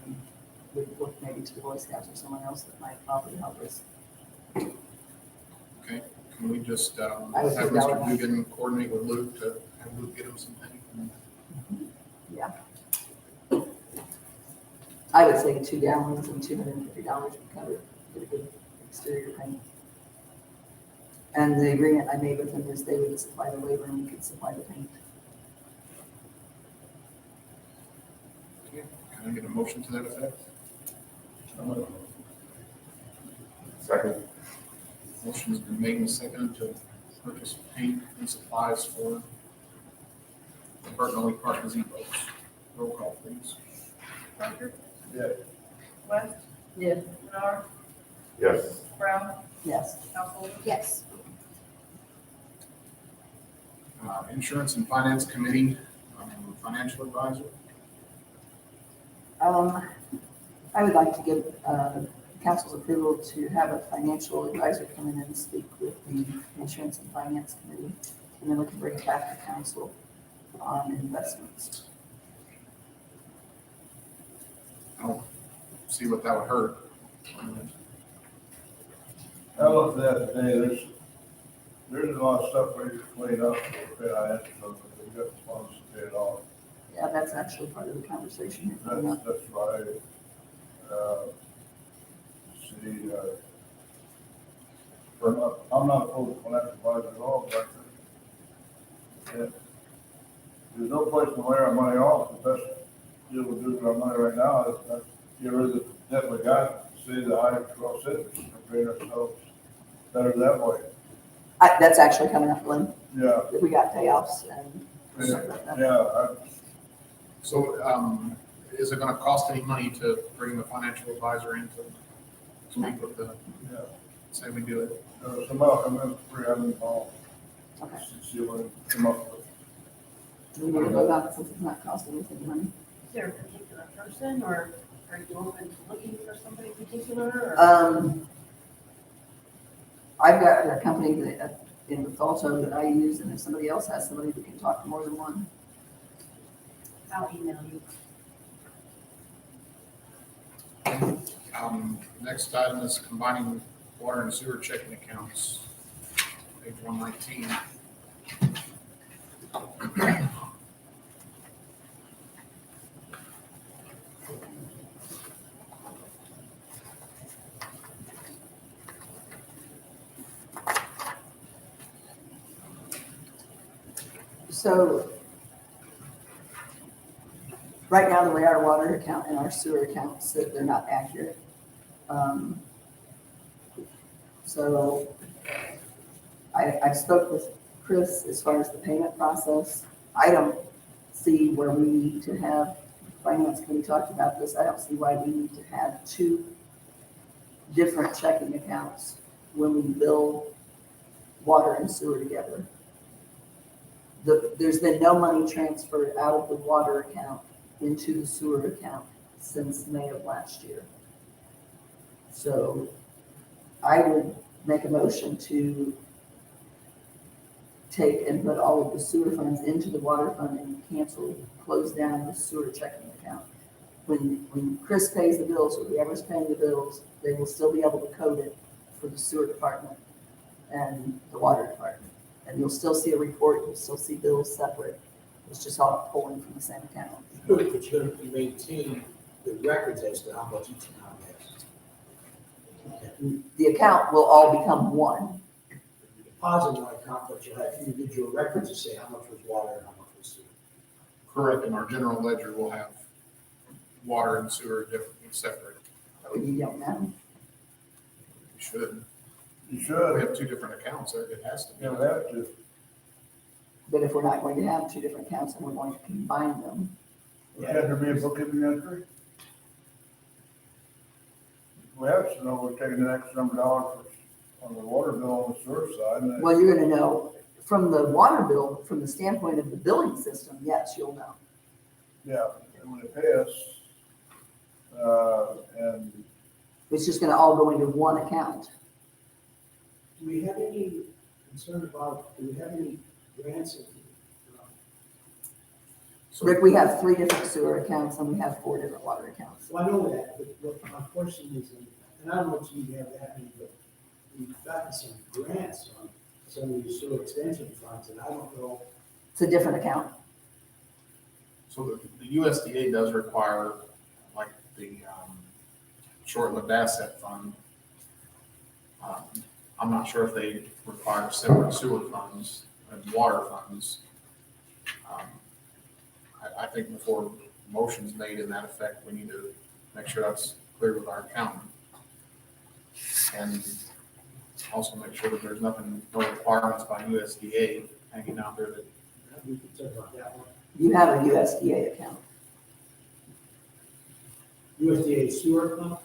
would look maybe to the Boy Scouts or someone else that might offer to help us. Okay, can we just, have I would think that Mr. would- Dugan coordinate with Luke to have Luke get him some paint? Yeah. I would say 2 gallons and $250 would cover it, get a good exterior paint. And the agreement I made with them is they would supply the labor and we could supply the paint. Okay, can I get a motion to that effect? Second. Motion's been made and seconded to purchase paint and supplies for the Bertinelli Park gazebos. Roll call, please. Brooker, Yes. West. Yes. Menard, Yes. Brown, Yes. Householder. Yes. Insurance and Finance Committee, financial advisor. I would like to give council's approval to have a financial advisor come in and speak with the Insurance and Finance Committee, and then we can bring it back to council on investments. I don't see what that would hurt. I looked at that today, there's a lot of stuff we just clean up, we got the funds to pay it off. Yeah, that's actually part of the conversation. That's right. See, I'm not opposed to financial advisor at all, but there's no place to lay our money off. The best deal we do with our money right now is get rid of the debt we got, see the high cross interest, and pay ourselves better that way. That's actually coming up, Lynn. Yeah. We got payoffs and stuff like that. Yeah, So, is it gonna cost any money to bring the financial advisor in to speak with the, say we do it? Somebody come in free, I'm involved. Okay. See what we come up with. We need to vote on it since it's not costing us any money. Is there a particular person, or are you open to looking for somebody particular, or? I've got a company that, in Bethalto that I use, and if somebody else has somebody, we can talk to more than one. I'll email you. Next item is combining water and sewer checking accounts, page 119. So right now, the way our water account and our sewer account sit, they're not accurate. So I spoke with Chris as far as the payment process. I don't see where we need to have, finance committee talked about this, I don't see why we need to have two different checking accounts when we bill water and sewer together. There's been no money transferred out of the water account into the sewer account since May of last year. So I would make a motion to take and put all of the sewer funds into the water fund and close down the sewer checking account. When Chris pays the bills, or whoever's paying the bills, they will still be able to code it for the sewer department and the water department. And you'll still see a report, you'll still see bills separate. It's just all pulling from the same account. Good, but you're gonna maintain the records as to how much each account has. The account will all become one. You deposit in one account, but you'll have individual records to say how much was water and how much was sewer. Correct, and our general ledger will have water and sewer differently separate. You don't know. We should. You We should, have two different accounts, it has to be. you know, have to. But if we're not going to have two different accounts and we're going to combine them, Can there be a bookkeeping entry? We have to know we're taking an extra number of dollars on the water bill on the sewer side. And well, you're going to know from the water bill, from the standpoint of the billing system, yes, you'll know. yeah, and when they pay us, and It's just going to all go into one account. Do we have any concern about, do we have any grants? So Rick, we have 3 different sewer accounts and we have 4 different water accounts. Well, I know that, but what my question is, and I don't know if you have that many, but we've gotten some grants on some of these sewer extension funds, and I don't know. It's a different account. So the USDA does require, like, the short-lived asset fund. I'm not sure if they require separate sewer funds and water funds. I think before motion's made in that effect, we need to make sure that's clear with our accountant. And also make sure that there's no requirements by USDA hanging out there that. We can talk about that one. You have a USDA account. USDA sewer account?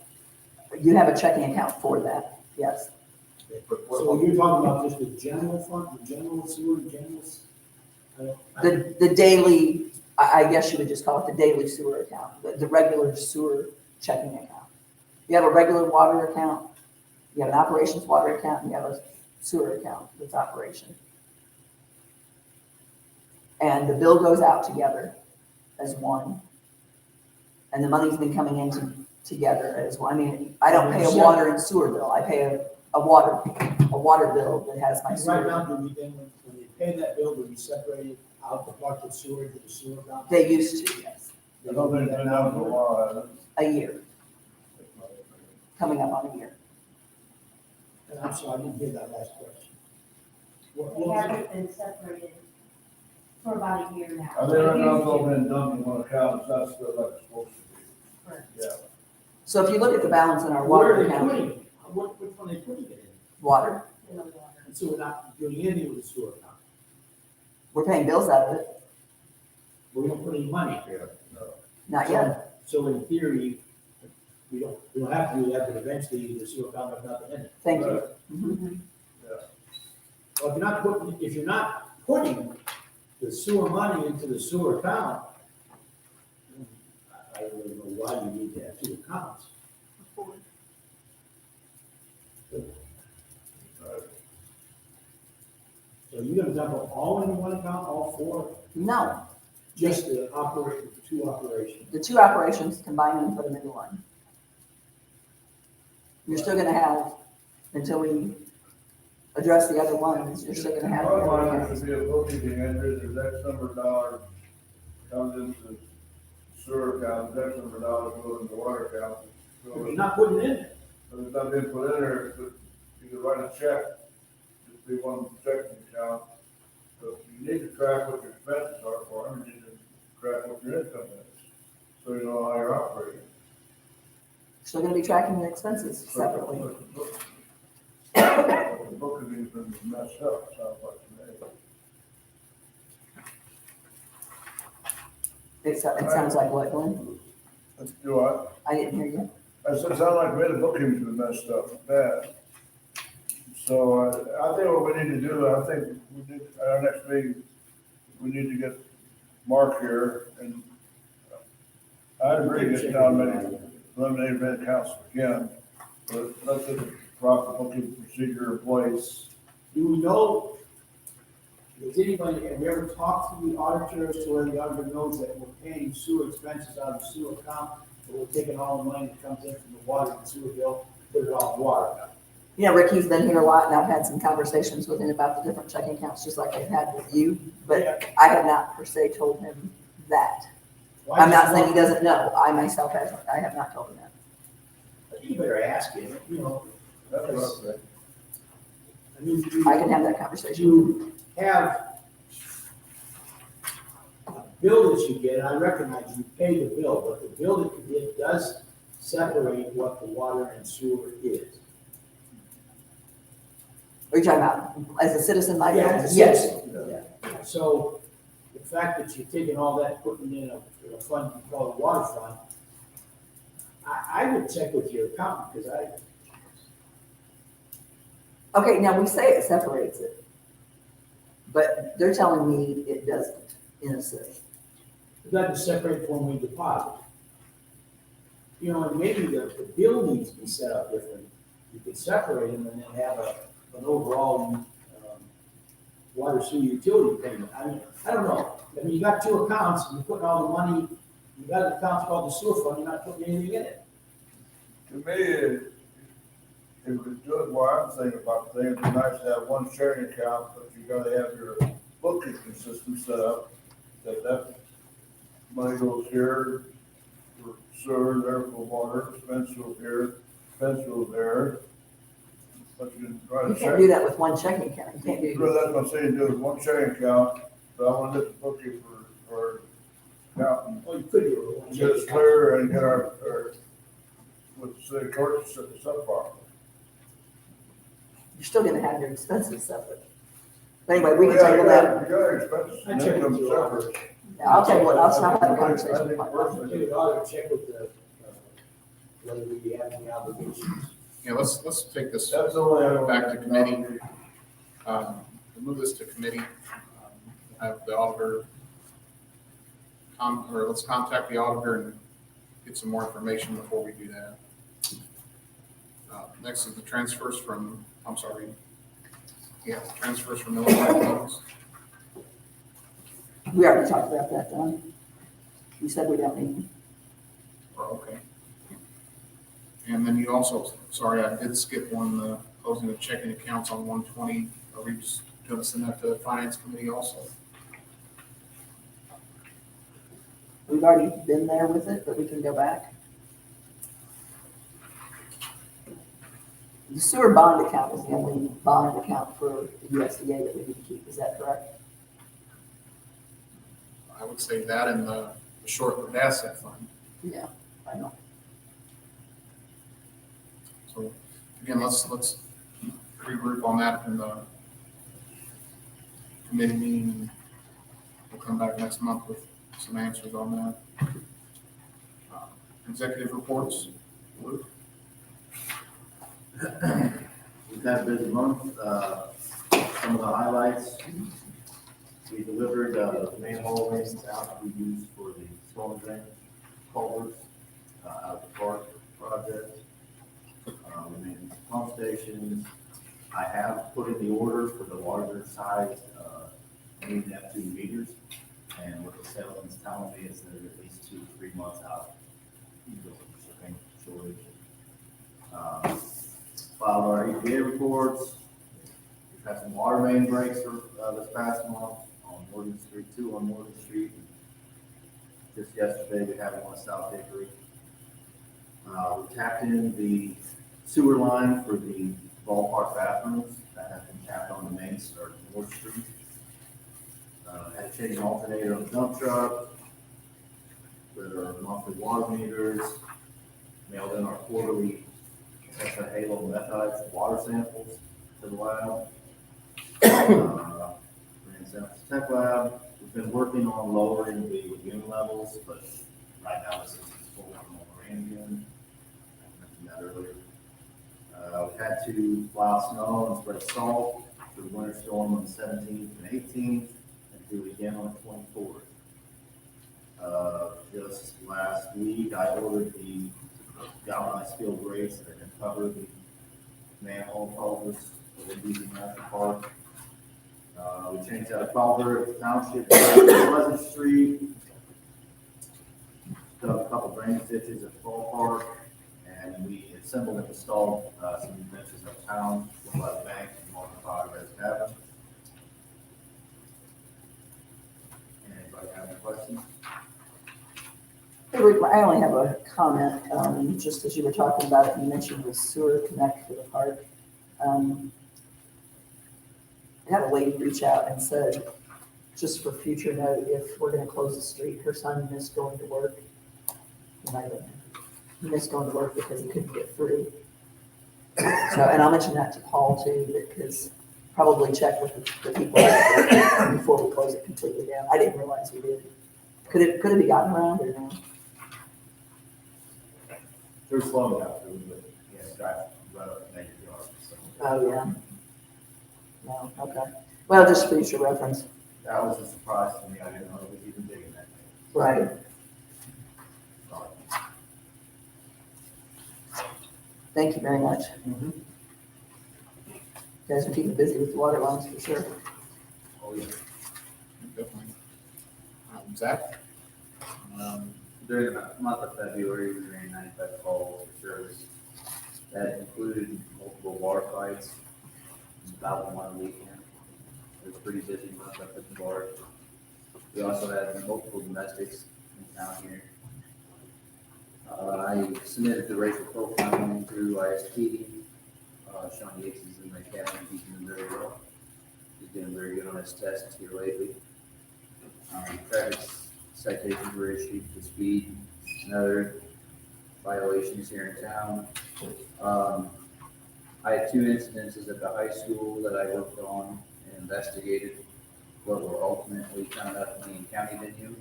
You have a checking account for that, yes. So you're talking about just the general fund, the general sewer, general? The daily, I guess you would just call it the daily sewer account, the regular sewer checking account. You have a regular water account, you have an operations water account, and you have a sewer account that's operation. And the bill goes out together as one. And the money's been coming in together as one. I mean, I don't pay a water and sewer bill, I pay a water bill that has my sewer. Right now, do we then, when we pay that bill, do we separate out the bucket sewer to the sewer account? They used to, yes, I don't think it's been out for a while, has it? a year, coming up on a year. And I'm sorry, I didn't hear that last question. What They was it? haven't been separated for about a year now. I think right now it's all been done in one account, so that's what it's supposed to be. Correct. Yeah. So if you look at the balance in our Where water are they account, putting it? Which one are they putting it in? water, In the water. And so we're not doing anything with the sewer account. we're paying bills out of it, We don't put any money here. not yet. So in theory, we don't have to do that, but eventually the sewer account has nothing in it. Thank you. Mhm. Well, if you're not putting the sewer money into the sewer account, I don't really know why you need to have 2 accounts. So you're gonna dump them all into one account, all four, No, just the two operations? the two operations, combine them and put them into one. You're still gonna have, until we address the other ones, you're still gonna have. Bottom line, there should be a bookkeeping entry, there's X number of dollars comes into sewer account, X number of dollars goes into water account. But So you're not putting it in there. if it's not being put in there, but you can write a check, just be one checking account. So you need to track what your expenses are for them, you need to track what your income is, so you know how you're operating. Still gonna be tracking the expenses separately. The bookkeeping's been messed up, sounds like to me. It sounds like what, Glenn? Do what? I didn't hear you. I said, sound like me, the bookkeeping's been messed up, bad. So I think what we need to do, I think we need, at our next meeting, we need to get Mark here and I agree, get down eliminate red accounts again, but let's get the proper bookkeeping procedure in place. Do we know, does anybody, have you ever talked to the auditor as to whether the auditor knows that we're paying sewer expenses out of the sewer account, but we're taking all the money that comes in from the water and sewer bill, put it all in water account? Yeah, Ricky's been here a lot and I've had some conversations with him about the different checking accounts, just like I've had with you, but I have not per se told him that. I'm not saying he doesn't know. I myself I have not told him that. But you better ask him, you know. That's what I'm saying. I mean, I can have that conversation. You have a bill that you get, and I recognize you pay the bill, but the bill that you get does separate what the water and sewer is. Are you talking about as a citizen, my bill? As a Yes. citizen. Yeah. So the fact that you're taking all that, putting it in a fund you call a water fund, I would check with your accountant, because Okay, now we say it separates it, but they're telling me it doesn't, in a sense. it doesn't separate when we deposit. You know, and maybe the bill needs to be set up different. You could separate them and then have an overall, water sewer utility payment. I mean, I don't know. I mean, you got two accounts, and you're putting all the money, you got an account called the sewer fund, you're not putting anything in it. To me, if we do it, what I'm thinking about things, it'd be nice to have one sharing account, but you gotta have your bookkeeping system set up, that money goes here for sewer, there for water, expense goes here, expense goes there. But you can write You a can't check. do that with one checking account. You can't do. Well, that's what I'm saying, do it with one sharing account, but I wanna get the bookkeeper or accountant, Well, you could do it. with one get us check. clear and get our, with the city clerk to set this up properly. You're still gonna have your expenses separate. But anyway, we can table that. You got your expenses, I check income with you. separate. Yeah, I'll tell you what, I'll have a I conversation think with my personally, Maybe ought to check with the, whether we have any obligations. Yeah, let's take this That's the only I don't. back to committee. We'll move this to committee. Have the auditor, or let's contact the auditor and get some more information before we do that. Next is the transfers from, transfers from Illinois funds. We already talked about that, Don. You said we don't need. Okay. And then you also, sorry, I did skip one, closing the checking accounts on 120. Are we just going to send that to the finance committee also? We've already been there with it, but we can go back. The sewer bond account is the only bond account for the USDA that we need to keep. Is that correct? I would say that in the short-lived asset fund. Yeah, I know. So again, let's regroup on that in the committee meeting. We'll come back next month with some answers on that. Executive reports. Luke? We've had a busy month. Some of the highlights, we delivered the manhole raisins out we used for the storm drain culverts out of the park project. We made pump stations, I have put in the order for the larger size, main Neptune meters. And what the salesman's telling me is they're at least 2 to 3 months out. Because of shipping shortage. Filed our EPA reports. We've had some water main breaks for, this past month on Morgan Street, 2 on Morgan Street. Just yesterday, we had one on South Hickory. We tapped in the sewer line for the ballpark bathrooms that have been tapped on the main, or North Street. Had to change an alternator on the dump truck. There are monthly water meters. Mailed in our quarterly Halo methods water samples to the lab. Ran samples to Tech Lab. We've been working on lowering the lagoon levels, but right now the system's full on rain again. I mentioned that earlier. We had to plow snow and spread salt for the winter storm on the 17th and 18th, and do it again on the 24th. Just last week, I ordered the galvanized steel grates that can cover the manhole culverts that we're using at the park. We changed out a culvert at the township, Pleasant Street. Dug a couple drainage ditches at the ballpark, and we assembled and installed some new benches uptown, one by the bank and one by Res Cabin. Anybody have any questions? Hey, Rick, I only have a comment, just as you were talking about it, you mentioned the sewer connect for the park. I had a lady reach out and said, just for future note, if we're gonna close the street, her son missed going to work. He missed going to work because he couldn't get through. So, and I'll mention that to Paul too, because probably check with the people before we close it completely down. I didn't realize we did. Could it be gotten around or no? They're slowing down, but yeah, drive right up to major yards. So Oh, yeah. No, okay. Well, just for future reference. that was a surprise to me. I didn't know it was even big in that. Right. Thank you very much. You guys are keeping busy with the water lines for sure. Oh, yeah. Definitely. Zach? During the month of February, we ran 95 calls for service. That included multiple bar fights, about one weekend. It was a pretty busy month up at the bar. We also had multiple domestics in town here. I submitted the racial profiling through ISP. Sean Yates is in the academy, he's doing very well. He's doing very good on his tests here lately. Traffic citations were issued for speed and other violations here in town. I had 2 incidences at the high school that I worked on and investigated what were ultimately found out to be in county venue.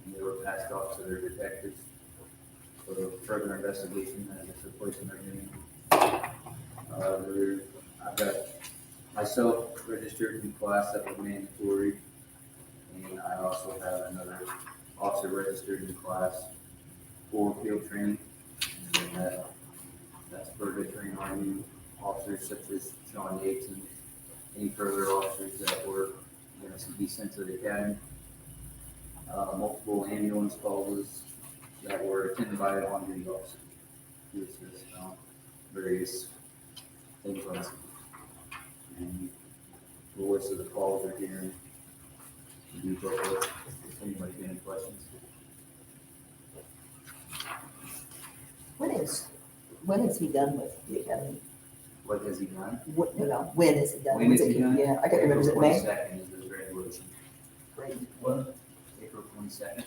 And they were passed off to their detectives for further investigation as it took place in their venue. I've got myself registered in class that was mandatory. And I also have another officer registered in class for field training. And that's for to train our new officers such as Sean Yates and any further officers that were going to be sent to the academy. Multiple ambulance calls that were attended by on-duty officers to assist various things like that. And the list of the calls are here. If anybody got any questions? When is he done with the academy? What has he done? When is he done? When is he done? Yeah, I can't remember, is it May? April 22nd is his graduation. Great. What? April 22nd.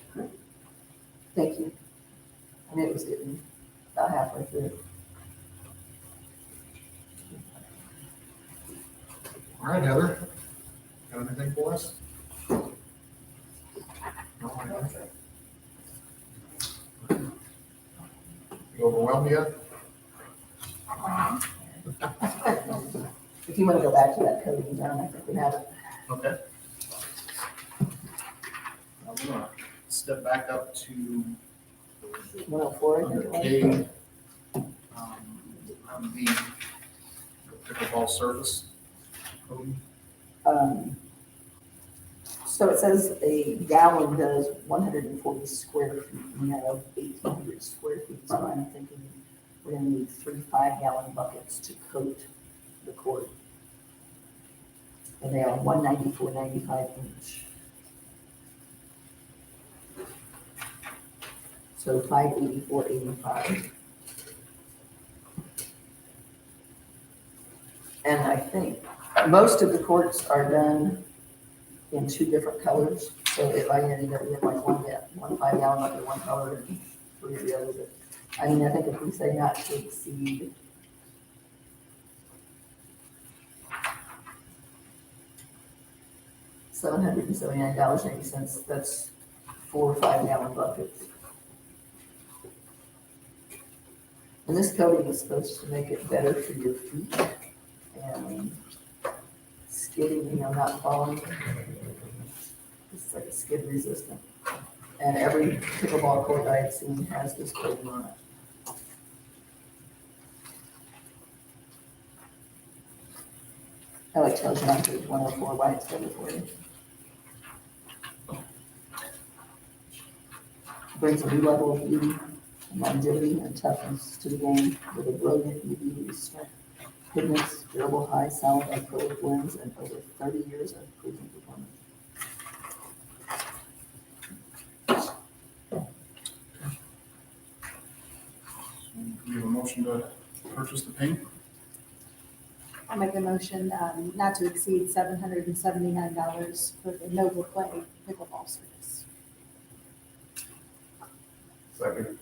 Thank you. I knew it was getting about halfway through. All right, Heather. Got anything for us? You overwhelmed yet? If you want to go back to that code, I think we have it. Okay. I'm gonna step back up to 104, I think. the pickleball surface. So it says a gallon does 140 square feet, we have 1,800 square feet, so I'm thinking we're gonna need 3 5-gallon buckets to coat the court. And they are 194.95 each. So 584.85. And I think most of the courts are done in 2 different colors. So if I ended up with like one 5-gallon bucket, one color, and 3 of the other. But I mean, I think if we say not to exceed $779.80, that's 4 5-gallon buckets. And this coating is supposed to make it better for your feet and skidding, not falling. It's like a skid resistant. And every pickleball court I've seen has this coating on it. Oh, it tells you on page 104 why it's better for you. Brings a new level of beauty, and longevity, and toughness to the game with a brilliant UV strength, pigments, durable, high, solid, acrylic blends, and over 30 years of proven performance. We have a motion to purchase the paint. I'll make a motion, not to exceed $779 for the Nova Clay pickleball service. Second.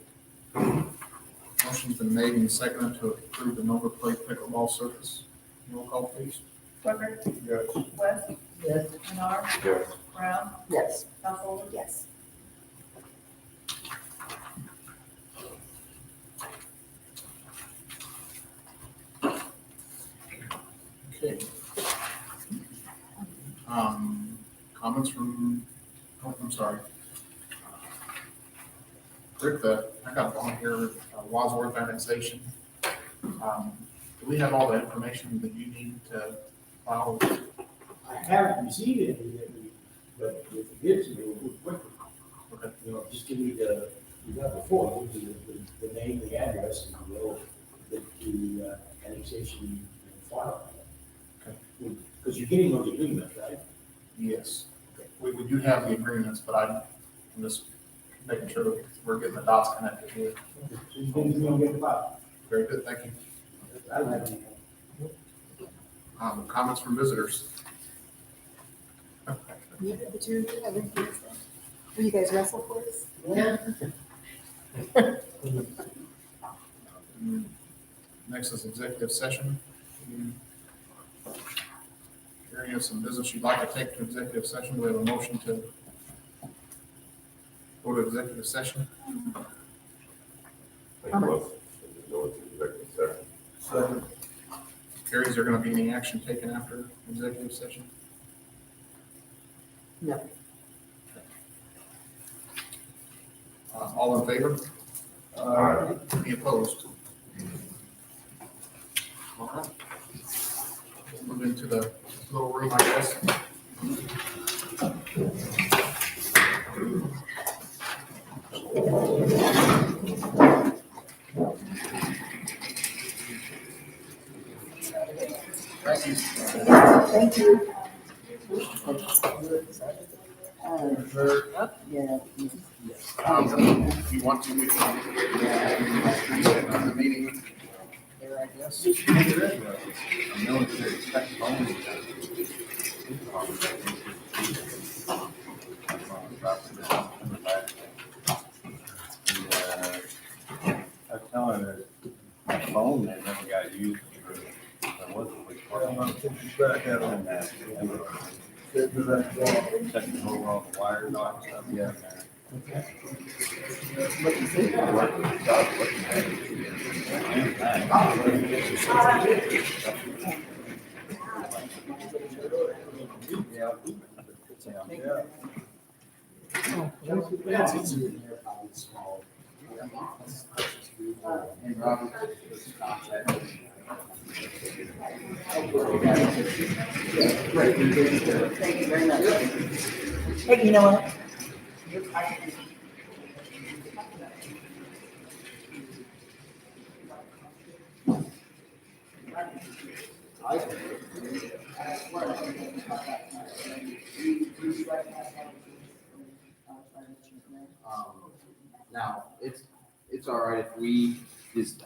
Motion's been made and seconded to approve the Nova Clay pickleball surface. Roll call, please. Flucker, Yes. West, Yes. Menard, Yes. Brown, Yes. Householder. Yes. Okay. Comments from, I'm sorry. Rick, I got one here, Wadsworth annexation. Do we have all the information that you need to file? I haven't received anything yet, but if you give it to me, we'll move quickly. Okay. Just give me you got before, give me the name, the address, and the annexation file. Okay. Because you're getting those agreements, right? Yes. We do have the agreements, but I'm just making sure that we're getting the dots connected here. So you can get the file. Very good, thank you. I don't have anything. Comments from visitors? Yeah, but you have anything to say? Will you guys wrestle for us? Yeah. Next is executive session. Here you have some business you'd like to take to executive session. Do we have a motion to go to executive session? Second. Carrie, is there going to be any action taken after executive session? No. All in favor? Any opposed? All right. We'll move into the little room, I guess. Thank you. Thank you. Yeah. If you want to, we can reset the meeting there, I guess. I was telling her, my phone that never got used. I wasn't Back at them. Get to that wall. checking over all the wires off and stuff. Yeah. It's easier in there, probably small. Hey, Robert, this is contact. Thank you very much. Hey, you know what? Now, it's all right if we just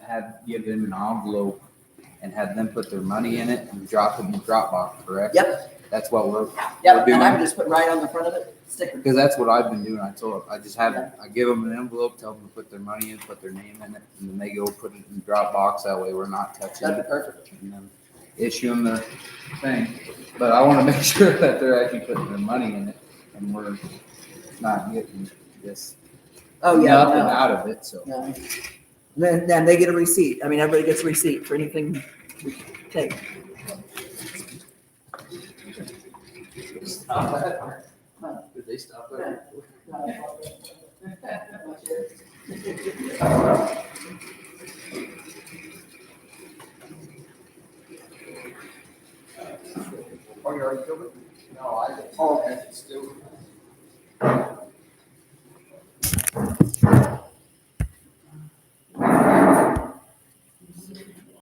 give them an envelope and have them put their money in it and drop it in the Dropbox, correct? Yep. That's what we're Yep, doing. and I would just put right on the front of it, sticker. Because that's what I've been doing. I give them an envelope, tell them to put their money in, put their name in it, and then they go put it in the Dropbox. That way we're not touching That'd it. be perfect. And then issue them the thing. But I want to make sure that they're actually putting their money in it and we're not getting this Oh, yeah. nothing no. out of it, so. No. Then they get a receipt. I mean, everybody gets a receipt for anything we take. Stop that. Did they stop that? Oh, you already killed it? No, I, Oh, it's still,